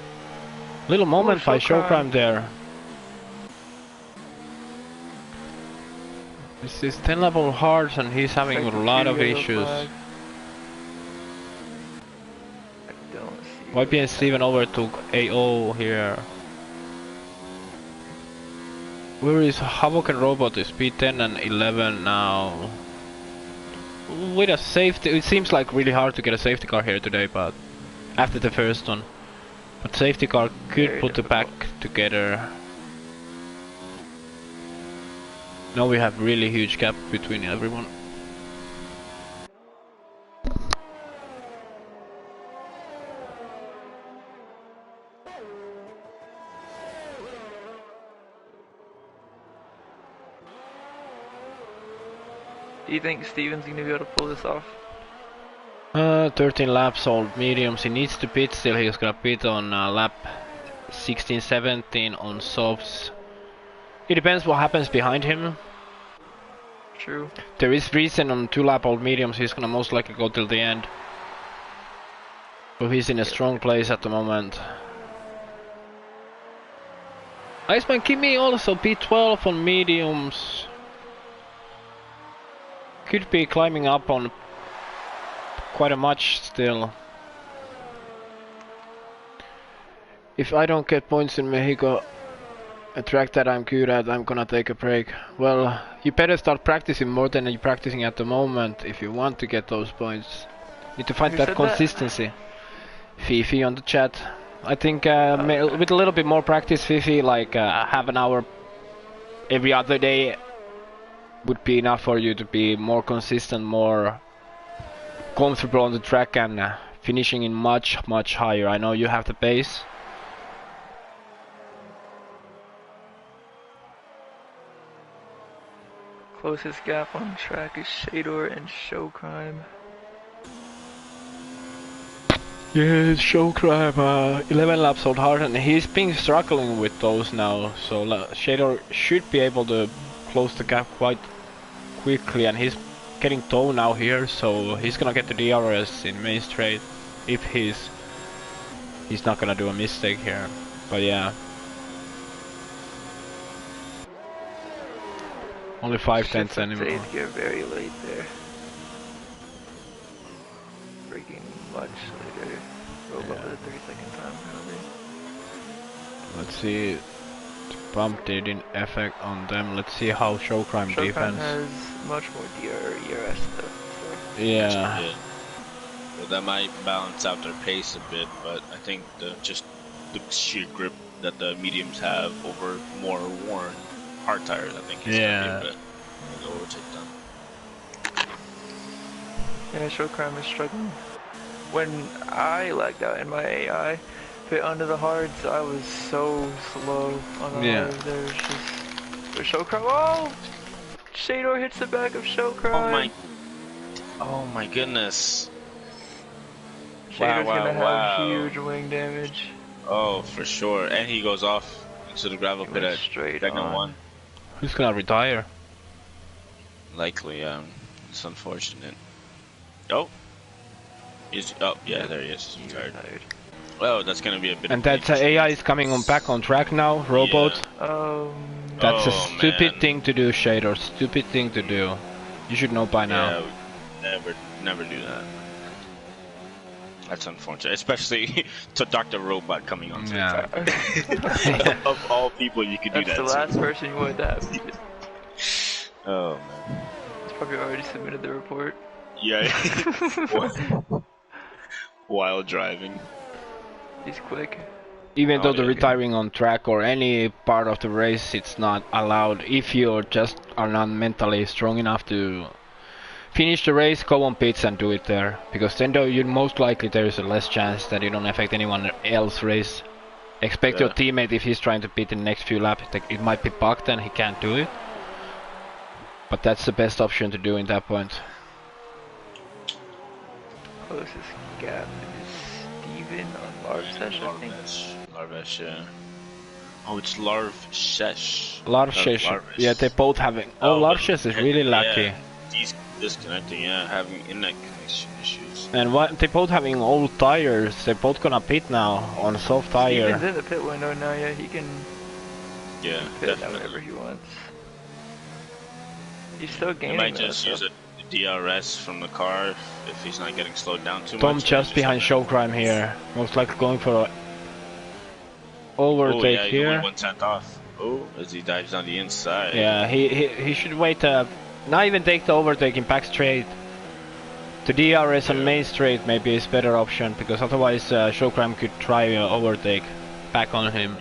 Little moment by Showcrown there. This is 10 level hards, and he's having a lot of issues. YPN Steven overtook AO here. Where is Havoc and Robot? Is P10 and 11 now. With a safety, it seems like really hard to get a safety car here today, but after the first one. But safety car could put the back together. Now we have really huge gap between everyone. Do you think Steven's gonna be able to pull this off? 13 laps old mediums. He needs to pit still. He's gonna pit on lap 16, 17 on softs. It depends what happens behind him. True. There is reason on 2 lap old mediums. He's gonna most likely go till the end. So he's in a strong place at the moment. Iceman, give me also P12 on mediums. Could be climbing up on quite a much still. If I don't get points in Mexico, a track that I'm good at, I'm gonna take a break. Well, you better start practicing more than you're practicing at the moment if you want to get those points. Need to find Who that said consistency. Fifi on the chat. I think with a little bit more practice, Fifi, like half an hour every other day would be enough for you to be more consistent, more comfortable on the track and finishing in much higher. I know you have the pace. Closest gap on track is Shador and Show Crime. Yeah, Show Crime, 11 laps old hard, and he's been struggling with those now, so Shador should be able to close the gap quite quickly, and he's getting tow now here, so he's gonna get the DRS in main straight if he's not gonna do a mistake here. But yeah, only 5/10 anymore. Eighth gear very late there. Braking much later. Robot with a 3-second time penalty. Let's see, the bump didn't affect on them. Let's see how Show Crime Show defense. Crime has much more ERS though. So. Yeah. Well, that might balance out their pace a bit, but I think just the sheer grip that the mediums have over more worn hard tires, I think is gonna be a bit overtake them. Yeah, Show Crime is struggling. When I lagged out in my AI, fit onto the hards, I was so slow on the hard. There's just Show Crime. Oh! Shador hits the back of Show Crime. Oh my goodness. Shador's gonna have huge wing damage. Oh, for sure. And he goes off into the gravel pit at straight second one. Who's gonna retire? Likely, it's unfortunate. Oh. Yeah, there he is. He's retired. Well, that's gonna be a bit. And that AI is coming on back on track now, robot. Yeah. That's a stupid thing to do, Shador. Stupid thing to do. You should know by now. Yeah, never do that. That's unfortunate, especially to Dr. Robot coming on. Yeah. Of all people, you could do that. That's the last person you want to have. Oh man. He's probably already submitted the report. Yeah. While driving. He's quick. Even though the retiring on track or any part of the race, it's not allowed. If you just are not mentally strong enough to finish the race, go on pits and do it there. Because then though you most likely there is a less chance that you don't affect anyone else's race. Expect your teammate, if he's trying to pit in the next few laps, it might be bugged and he can't do it. But that's the best option to do in that point. Closest gap is Steven on Larvsesh, I think. Larvesh, yeah. Oh, it's Larvsesh. Larvsesh, yeah, they both having. Oh, Larvsesh is really lucky. Yeah, he's disconnecting, having internet connection issues. And they both having old tires. They're both gonna pit now on soft tire. Steven's in the pit window now, yeah, he can pit whatever he wants. He's still gaining. He might just use a DRS from the car if he's not getting slowed down too Tom much. just behind Show Crime here. Most likely going for a overtake here. 1/10 off. Oh, as he dives on the inside. Yeah, he should wait. Not even take the overtake in back straight. The DRS on main straight maybe is better option because otherwise Show Crime could try overtake back on him.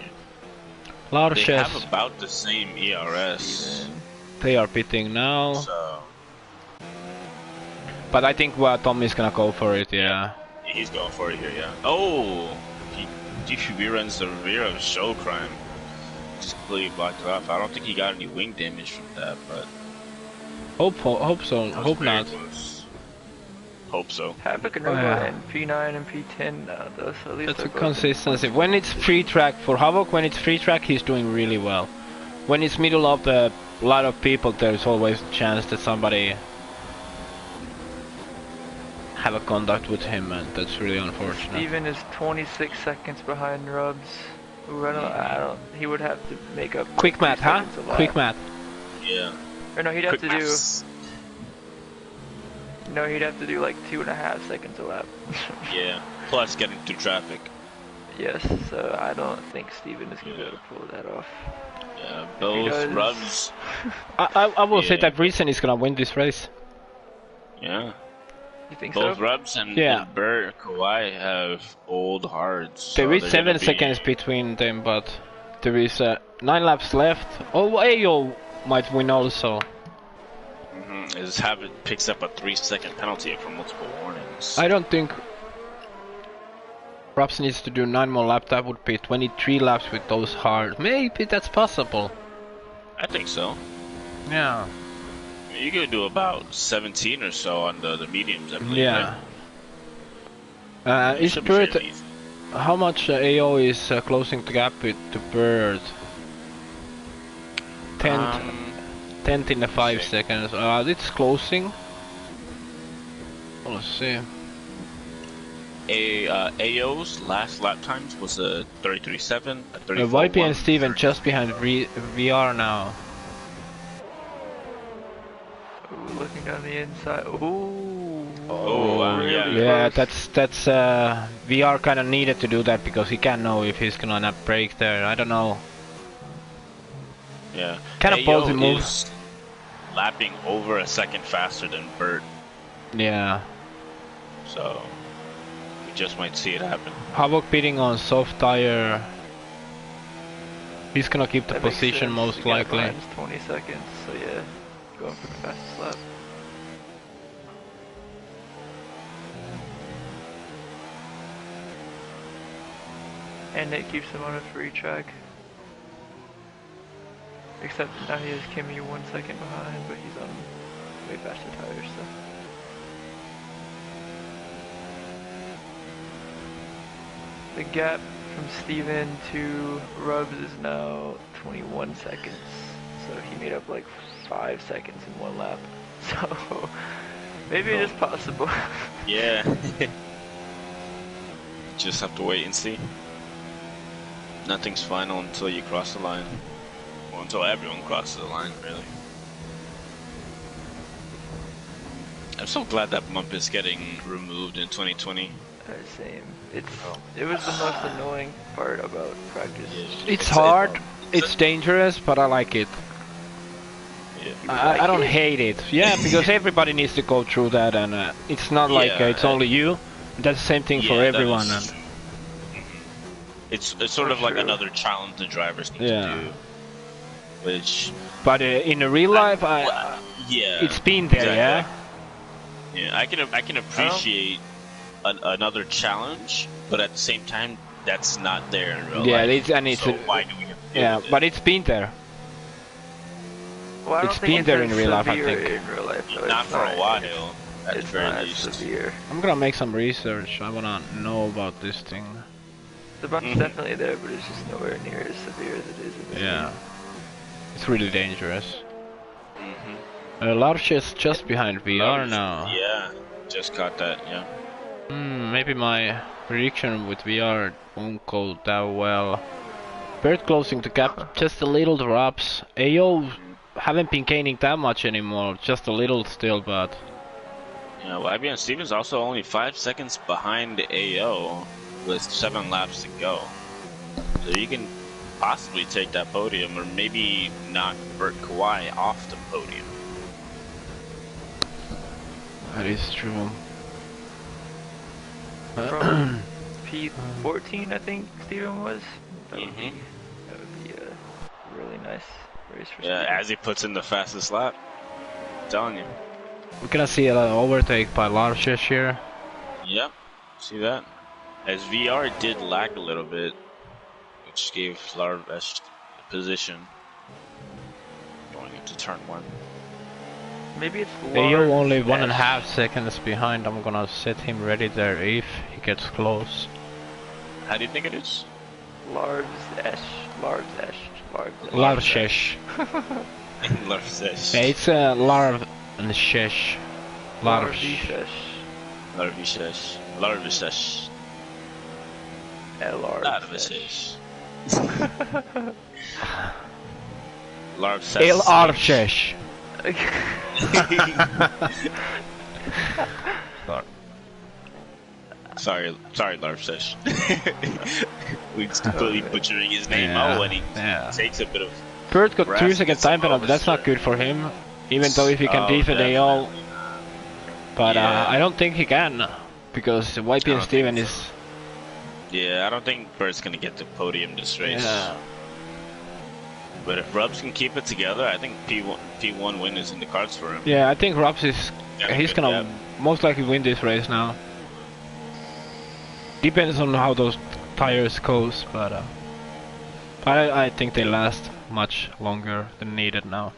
They have about the same ERS. They are pitting now. So. But I think Tom is gonna go for it, yeah. He's going for it here, yeah. Oh! He runs the rear of Show Crime. Just completely blocked it off. I don't think he got any wing damage from that, but... Hope so. Hope not. Close. Hope so. Havoc and Robot in P9 and P10 now, though, so at least that's a consistency. When it's free track, for Havoc, when it's free track, he's doing really well. When it's middle of the lot of people, there's always a chance that somebody have a contact with him, and that's really unfortunate. Steven is 26 seconds behind Rubs. Ooh, I don't. He would have to make up. Quick math, 3 huh? seconds a lap. Quick math. Yeah. Or no, he'd have Quick to maths. do. No, he'd have to do like 2.5 seconds a lap. Yeah. Plus getting through traffic. Yes. So I don't think Steven is gonna be able to pull that off. Yeah. If he Both does- rubs. I will say Yeah. that Reason is gonna win this race. Yeah. You think Both so? Rubs and, Yeah. and Bert Kawhi have old hards. So There is they're 7 gonna be- seconds between them, but there is 9 laps left. Oh, Ayo might win also. Is have it picks up a 3-second penalty for multiple warnings. I don't think Raps needs to do 9 more laps. That would be 23 laps with those hard. Maybe that's possible. I think so. Yeah. You could do about 17 or so on the mediums, I believe. Yeah. Right? Is Should be Bird, fairly easy. how much AO is closing the gap with to Bird? 10th in the 5 see. seconds. It's closing. Let's see. AO's last lap times was a 33.7, a 34.1. YP and Steven just behind VR now. Ooh, looking down the inside. Ooh. Oh, wow, really yeah. Yeah, close. that's VR kind of needed to do that because he can't know if he's gonna not break there. I don't know. Yeah. Kind of ballsy AO move. is lapping over a second faster than Bert, Yeah. so we just might see it happen. Havoc bidding on soft tire. He's gonna keep the That makes position sense. most The gap likely. behind is 20 seconds, so yeah, going for the fastest lap. And it keeps him on a free track. Except now he has Kimmy 1 second behind, but he's on way faster tires, so. The gap from Steven to Rubs is now 21 seconds. So he made up like 5 seconds in 1 lap. So maybe it is possible. Yeah. Just have to wait and see. Nothing's final until you cross the line. Well, until everyone crosses the line, really. I'm so glad that bump is getting removed in 2020. Same. It was the most annoying part about practice. It's hard, it's dangerous, but I like it. Yeah. I don't hate it. Yeah, because everybody needs to go through that, and it's not like Yeah, it's only you. That's the same thing for Yeah, that everyone. is- And It's sort of like True. another challenge the drivers need Yeah. to do. Which, but in the real life, yeah, it's been there, exactly. Yeah, I can appreciate another challenge, but at the same time, that's not there in real Yeah, life. it's- and it's so a- why do we have to deal yeah. with it? But it's been there. Well, I don't It's think been there in as real life, I severe think. in real life, though. Not It's for a while, at the It's very not as least. severe. I'm gonna make some research. I wanna know about this thing. The bump's Mhm. definitely there, but it's just nowhere near as severe as it is in this Yeah, game. it's really dangerous. Mm-hmm. Large is just behind VR now. Yeah, just caught that. Yeah. Maybe my prediction with VR won't go that well. Bird closing the gap just a little drops. AO haven't been gaining that much anymore, just a little still, but Yeah, well, IBM Stevens also only 5 seconds behind AO with 7 laps to go. So you can possibly take that podium or maybe knock Bert Kawhi off the podium. that is true. From P14, I think Steven was. That would be, Mhm. that would be a really nice race for Yeah, Steven. as he puts in the fastest lap. I'm telling you. We're gonna see an overtake by Larches here. Yep, see that? As VR did lag a little bit, which gave Larvesh the position going into turn 1. Maybe it's AO only Lars 1.5 seconds behind. I'm gonna set him ready there if he gets close. How do you think it is? Lars Esch. Lars Esch. Lars Esch. Larches. Larvesh. Yeah, it's Larv and Shesh. Lars Larch. Esch. Larvishesh. Larvishesh. Lars Esch. Larvishesh. Larv says El Arches. Sorry, Larv says. We're completely butchering his name out when he takes a bit of. Bert got 2 Brass second gets time some penalty, that's not good for him. Even though if he can defend AO. definitely not. But Yeah. I don't think he can. Because YP and Steven is... Yeah, I don't think Bert's gonna get the podium this race. Yeah. But if Rubs can keep it together, I think P1 win is in the cards for him. Yeah, I think Robs is... He's gonna most likely win this race now. Depends on how those tires goes, but I think they last much longer than needed now.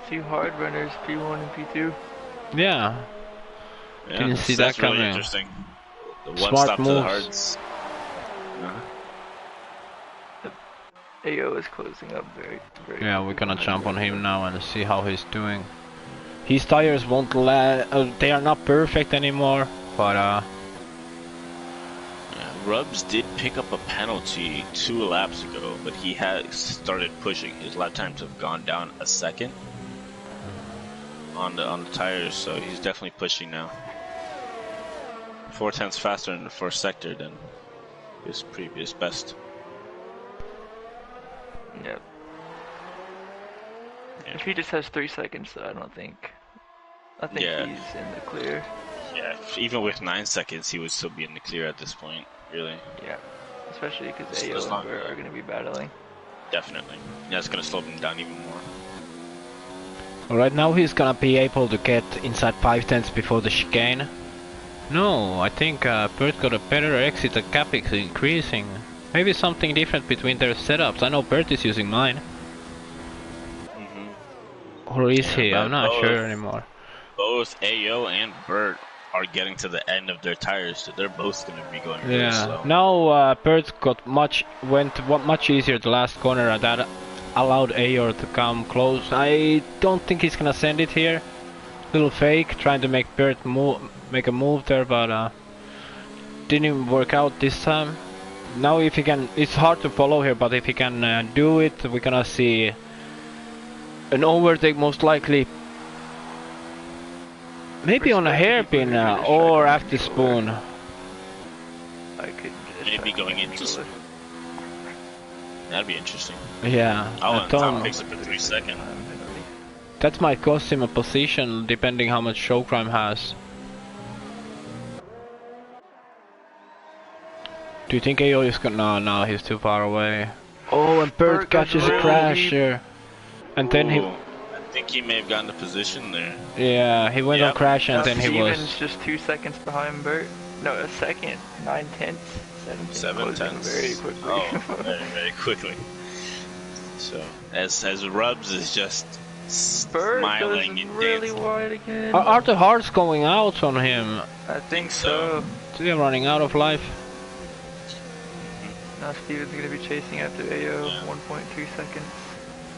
Two hard runners, P1 and P2. Yeah. Didn't see that that's really coming. interesting. The one Smart stop to the moves. hards. AO is closing up very, very Yeah, we're quickly gonna behind jump on Berger. him now and see how he's doing. His tires won't they are not perfect anymore, but Rubs did pick up a penalty 2 laps ago, but he has started pushing. His lap times have gone down a second on the tires, so he's definitely pushing now. 4/10 faster in the first sector than his previous best. Yep. If he just has 3 seconds, though, I think Yeah. he's in the clear. Yeah, even with 9 seconds, he would still be in the clear at this point. Really, Yeah. Especially because It's AO not- and Bert are going to be battling. definitely. Yeah, it's gonna slow him down even more. right now he's gonna be able to get inside 5/10 before the chicane. No, I think Bert got a better exit, the gap is increasing. Maybe something different between their setups. I know Bert is using mine. Or is Yeah, he? but I'm not both- sure anymore. Both AO and Bert are getting to the end of their tires, so they're both gonna be going really Yeah. slow. Now Bert went much easier the last corner, and that allowed Ayor to come close. I don't think he's gonna send it here. Little fake, trying to make Bert make a move there, but didn't even work out this time. Now if he can, it's hard to follow here, but if he can do it, we're gonna see an overtake most likely. Maybe on a hairpin or after spoon. I could just Maybe try going to into control it. That'd be interesting. Yeah, Oh, I and Tom don't- picks up a 3 second. that might cost him a position depending how much show crime has. Do you think AO is gonna? No, he's too far away. Oh, and Bert Bert got catches a really crash deep. here. And then he, Ooh, I think he may have gotten the position there. yeah, he went on Yep. crash and then he Steven's was. just 2 seconds behind Bert. No, a second. 9/10, 7 closing tenths. very quickly. Oh, very, very quickly. So, as Rubs is just Bert smiling goes and really dancing. wide again. Are the hearts going out on him? I think so. so. They're running out of life. Now Steven's gonna be chasing after AO, Yeah. 1.2 seconds.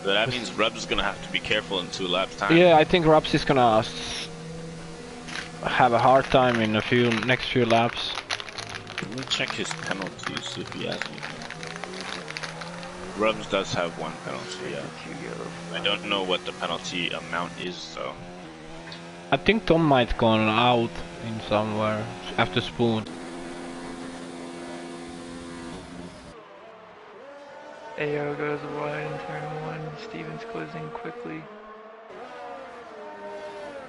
But that means Rubs is gonna have to be careful in 2 laps time. Yeah, I think Raps is gonna have a hard time in next few laps. Let me check his penalties, see if he has anything. Rubs does have 1 penalty, yeah. I don't know what the penalty amount is, though. I think Tom might gone out in somewhere after spoon. AO goes wide in turn 1. Steven's closing quickly.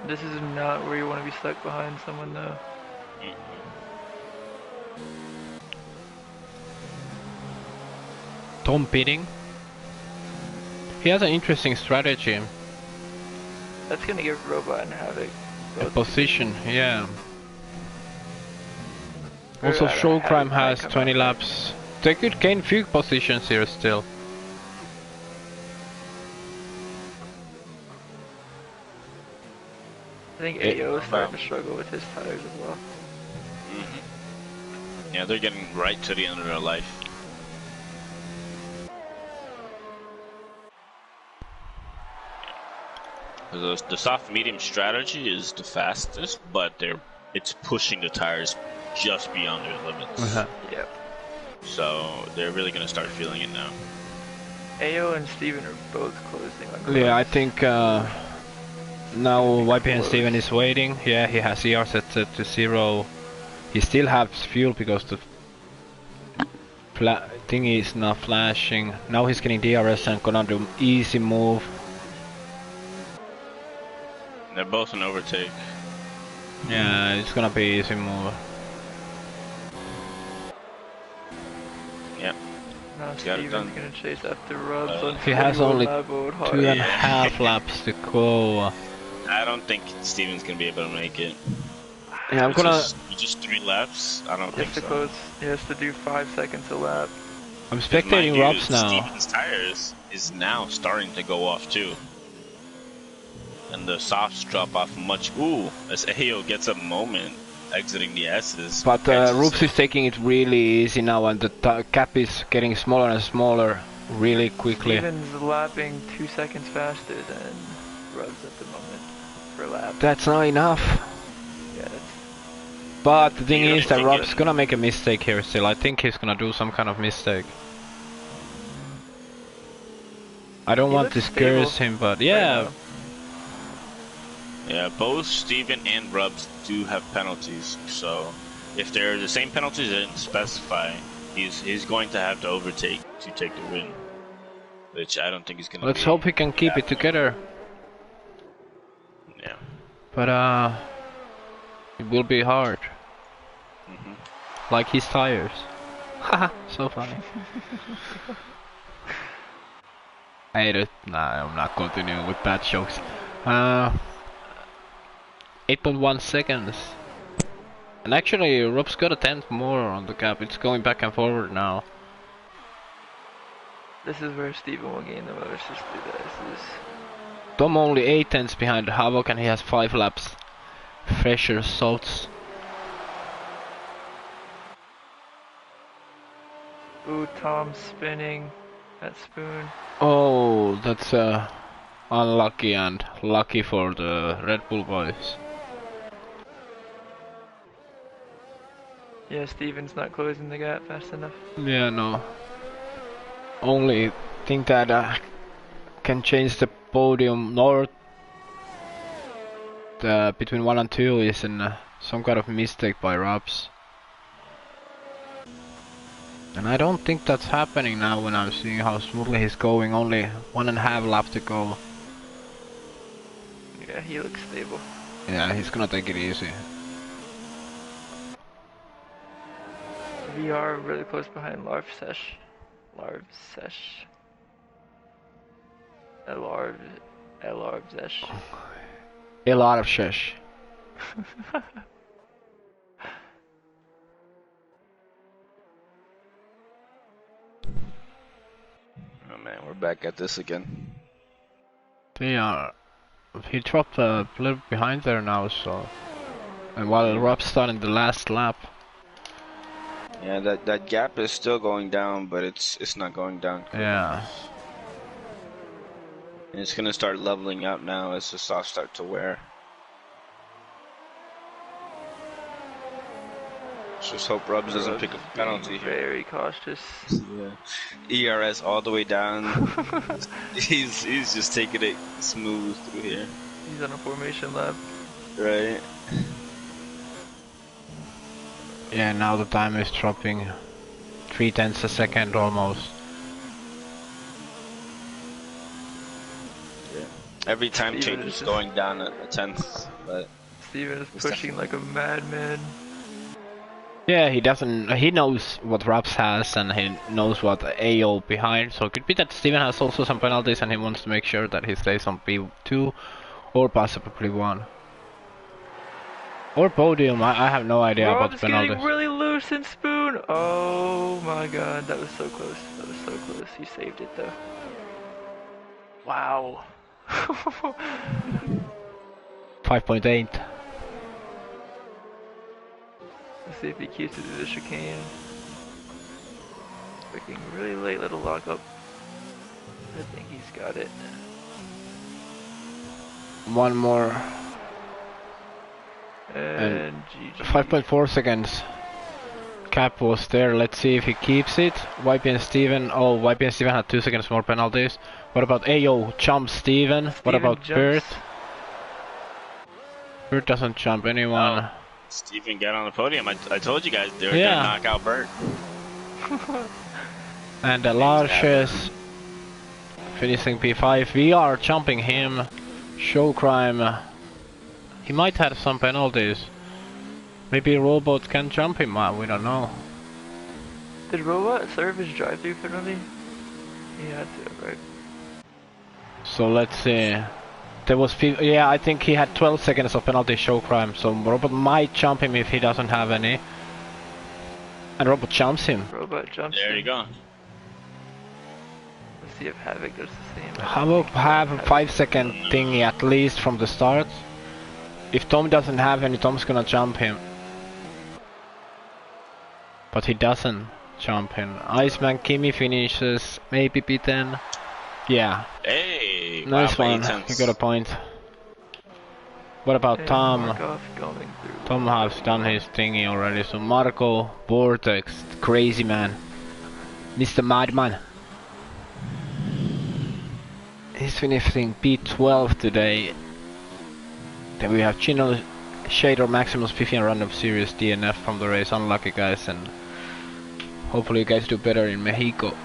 This is not where you want to be stuck behind someone though. Tom pitting. He has an interesting strategy. That's gonna give Robot and Havoc A both position, yeah. Or, Also, Show Havoc Crime might has come 20 out laps. They could gain few positions here still. I think It- AO is starting to struggle with his tires as well. Yeah, they're getting right to the end of their life. The soft medium strategy is the fastest, but it's pushing the tires just beyond their limits. Yep. So they're really going to start feeling it now. AO and Steven are both closing on Yeah, I Rubs. think now YPN Steven is waiting. Yeah, he has ER set to 0. He still has fuel because the thingy is not flashing. Now he's getting DRS and gonna do easy move. They're both an overtake. Yeah, it's gonna be easy move. Yep. Now Got it Steven's done. gonna chase after Rubs on He has 41 only lap mode hard. 2.5 laps to go. I don't think Steven's going to be able to make it. Yeah, I'm gonna. Just 3 laps? I don't He think has to so. close. He has to do 5 seconds a lap. I'm Mind spectating you, Robs now. Steven's tires is now starting to go off too. And the softs drop off much. Ooh, as AO gets a moment exiting the S's. But Roops is taking it really easy now, and the gap is getting smaller and smaller really quickly. Steven's lapping 2 seconds faster than Rubs at the moment per lap. That's not enough. Yeah, that's But the thing You don't is that think Rob's that- gonna make a mistake here still. I think he's gonna do some kind of mistake. I don't He want to looks stable curse him, but right yeah. now. Yeah, both Steven and Rubs do have penalties. So if they're the same penalties they didn't specify, he's going to have to overtake to take the win. Which I don't think he's gonna Let's be hope he can keep it together. Yeah. But it will be hard. Like his tires. Haha, so funny. I hate it. Nah, I'm not continuing with bad jokes. 8.1 seconds. And actually, Rob's got a tenth more on the gap. It's going back and forward now. This is where Steven will gain the most. Just do that. This is Tom only 8 tenths behind Havok, and he has 5 laps. Fresher salts. ooh, Tom spinning that spoon. Oh, that's unlucky and lucky for the Red Bull boys. Yeah, Steven's not closing the gap fast enough. Yeah, no. Only thing that can change the podium north between 1 and 2 is some kind of mistake by Robs. And I don't think that's happening now when I'm seeing how smoothly he's going. Only 1.5 lap to go. Yeah, he looks stable. Yeah, he's gonna take it easy. VR really close behind Larv Sesh. Larv Sesh. A lot of shush. Oh man, we're back at this again. They are. He dropped a little behind there now, so. And while Rob's starting the last lap. Yeah, that gap is still going down, but it's not going down quick. Yeah. And it's gonna start leveling up now as the softs start to wear. Just hope Rubs doesn't pick up a penalty here. Very cautious. Yeah. ERS all the way down. he's just taking it smooth through here. He's on a formation lap. Right. Yeah, now the time is dropping 3 tenths a second almost. Yeah. Every time Steven change is is just- going down a tenth, but Steven is It's pushing like a madman. Yeah, he knows what Raps has and he knows what AO behind, so it could be that Steven has also some penalties and he wants to make sure that he stays on P2 or possibly 1. Or podium, I have no idea about Rob's penalties. getting really loose in spoon. Oh my god, that was so close. That was so close. He saved it though. Wow. 5.8. Let's see if he keeps it to the chicane. Freaking really late little lockup. I think he's got it. One more. And GG. 5.4 seconds. cap was there. Let's see if he keeps it. YP and Steven. Oh, YP and Steven had 2 seconds more penalties. What about AO? Jump Steven. What about Bert? Bert doesn't jump anyone. Oh, Steven got on the podium. I told you guys they were gonna knock out Bert. And Larches finishing P5. We are jumping him. Show crime. He might have some penalties. Maybe Robot can jump him, we don't know. Did Robot serve his drive-through penalty? He had to, right? So let's see. There was, yeah, I think he had 12 seconds of penalty show crime, so Robot might jump him if he doesn't have any. And Robot jumps him. Robot jumps him. There you go. Let's see if Havoc does the same. Havoc have a 5-second thingy at least from the start. If Tom doesn't have any, Tom's gonna jump him. But he doesn't jump him. Iceman Kimi finishes maybe P10. Yeah. Hey, nice wow, one. You got a point. What about And Tom? Markov going through. Tom has done his thingy already. So Marco, Vortex, crazy man, Mr. Madman. He's finishing P12 today. Then we have Chino, Shader, Maximus, Piffy and Random Series DNF from the race. Unlucky guys, and hopefully you guys do better in Mexico.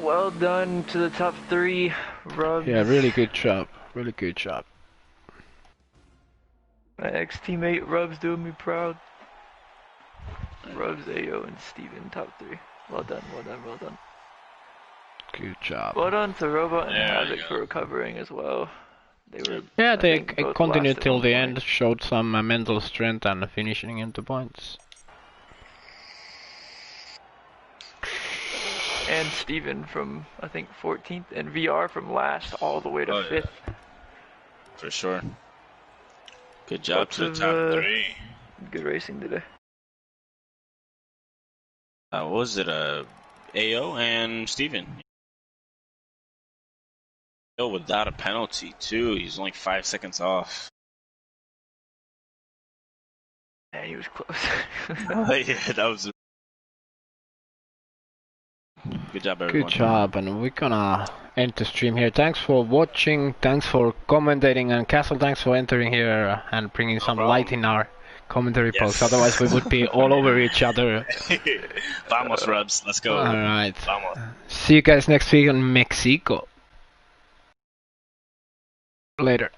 Well done to the top 3, Rubs. Yeah, really good job. Really good job. My ex-teammate Rubs doing me proud. Rubs, AO, and Steven, top 3. Well done, well done, well done. Good job. Well done to Robot and There Havoc you go. for recovering as well. They were. Yeah, I they think, both continued last at till one the point. end, showed some mental strength and finishing into points. And Steven from, I think, 14th, and VR from last all the way to 5th. For sure. Good job Lots to the of, top 3. Good racing today. What was it? AO and Steven. AO without a penalty too. He's only 5 seconds off. Yeah, he was close. Yeah, that was. Good job, everyone. Good job, and we're gonna end the stream here. Thanks for watching, thanks for commentating, and Castle, thanks for entering here and bringing some problem. light in our commentary Yes. posts. Otherwise, we would be all over each other. Vamos, Rubs. Let's go. Alright. Vamos. See you guys next week in Mexico. Later.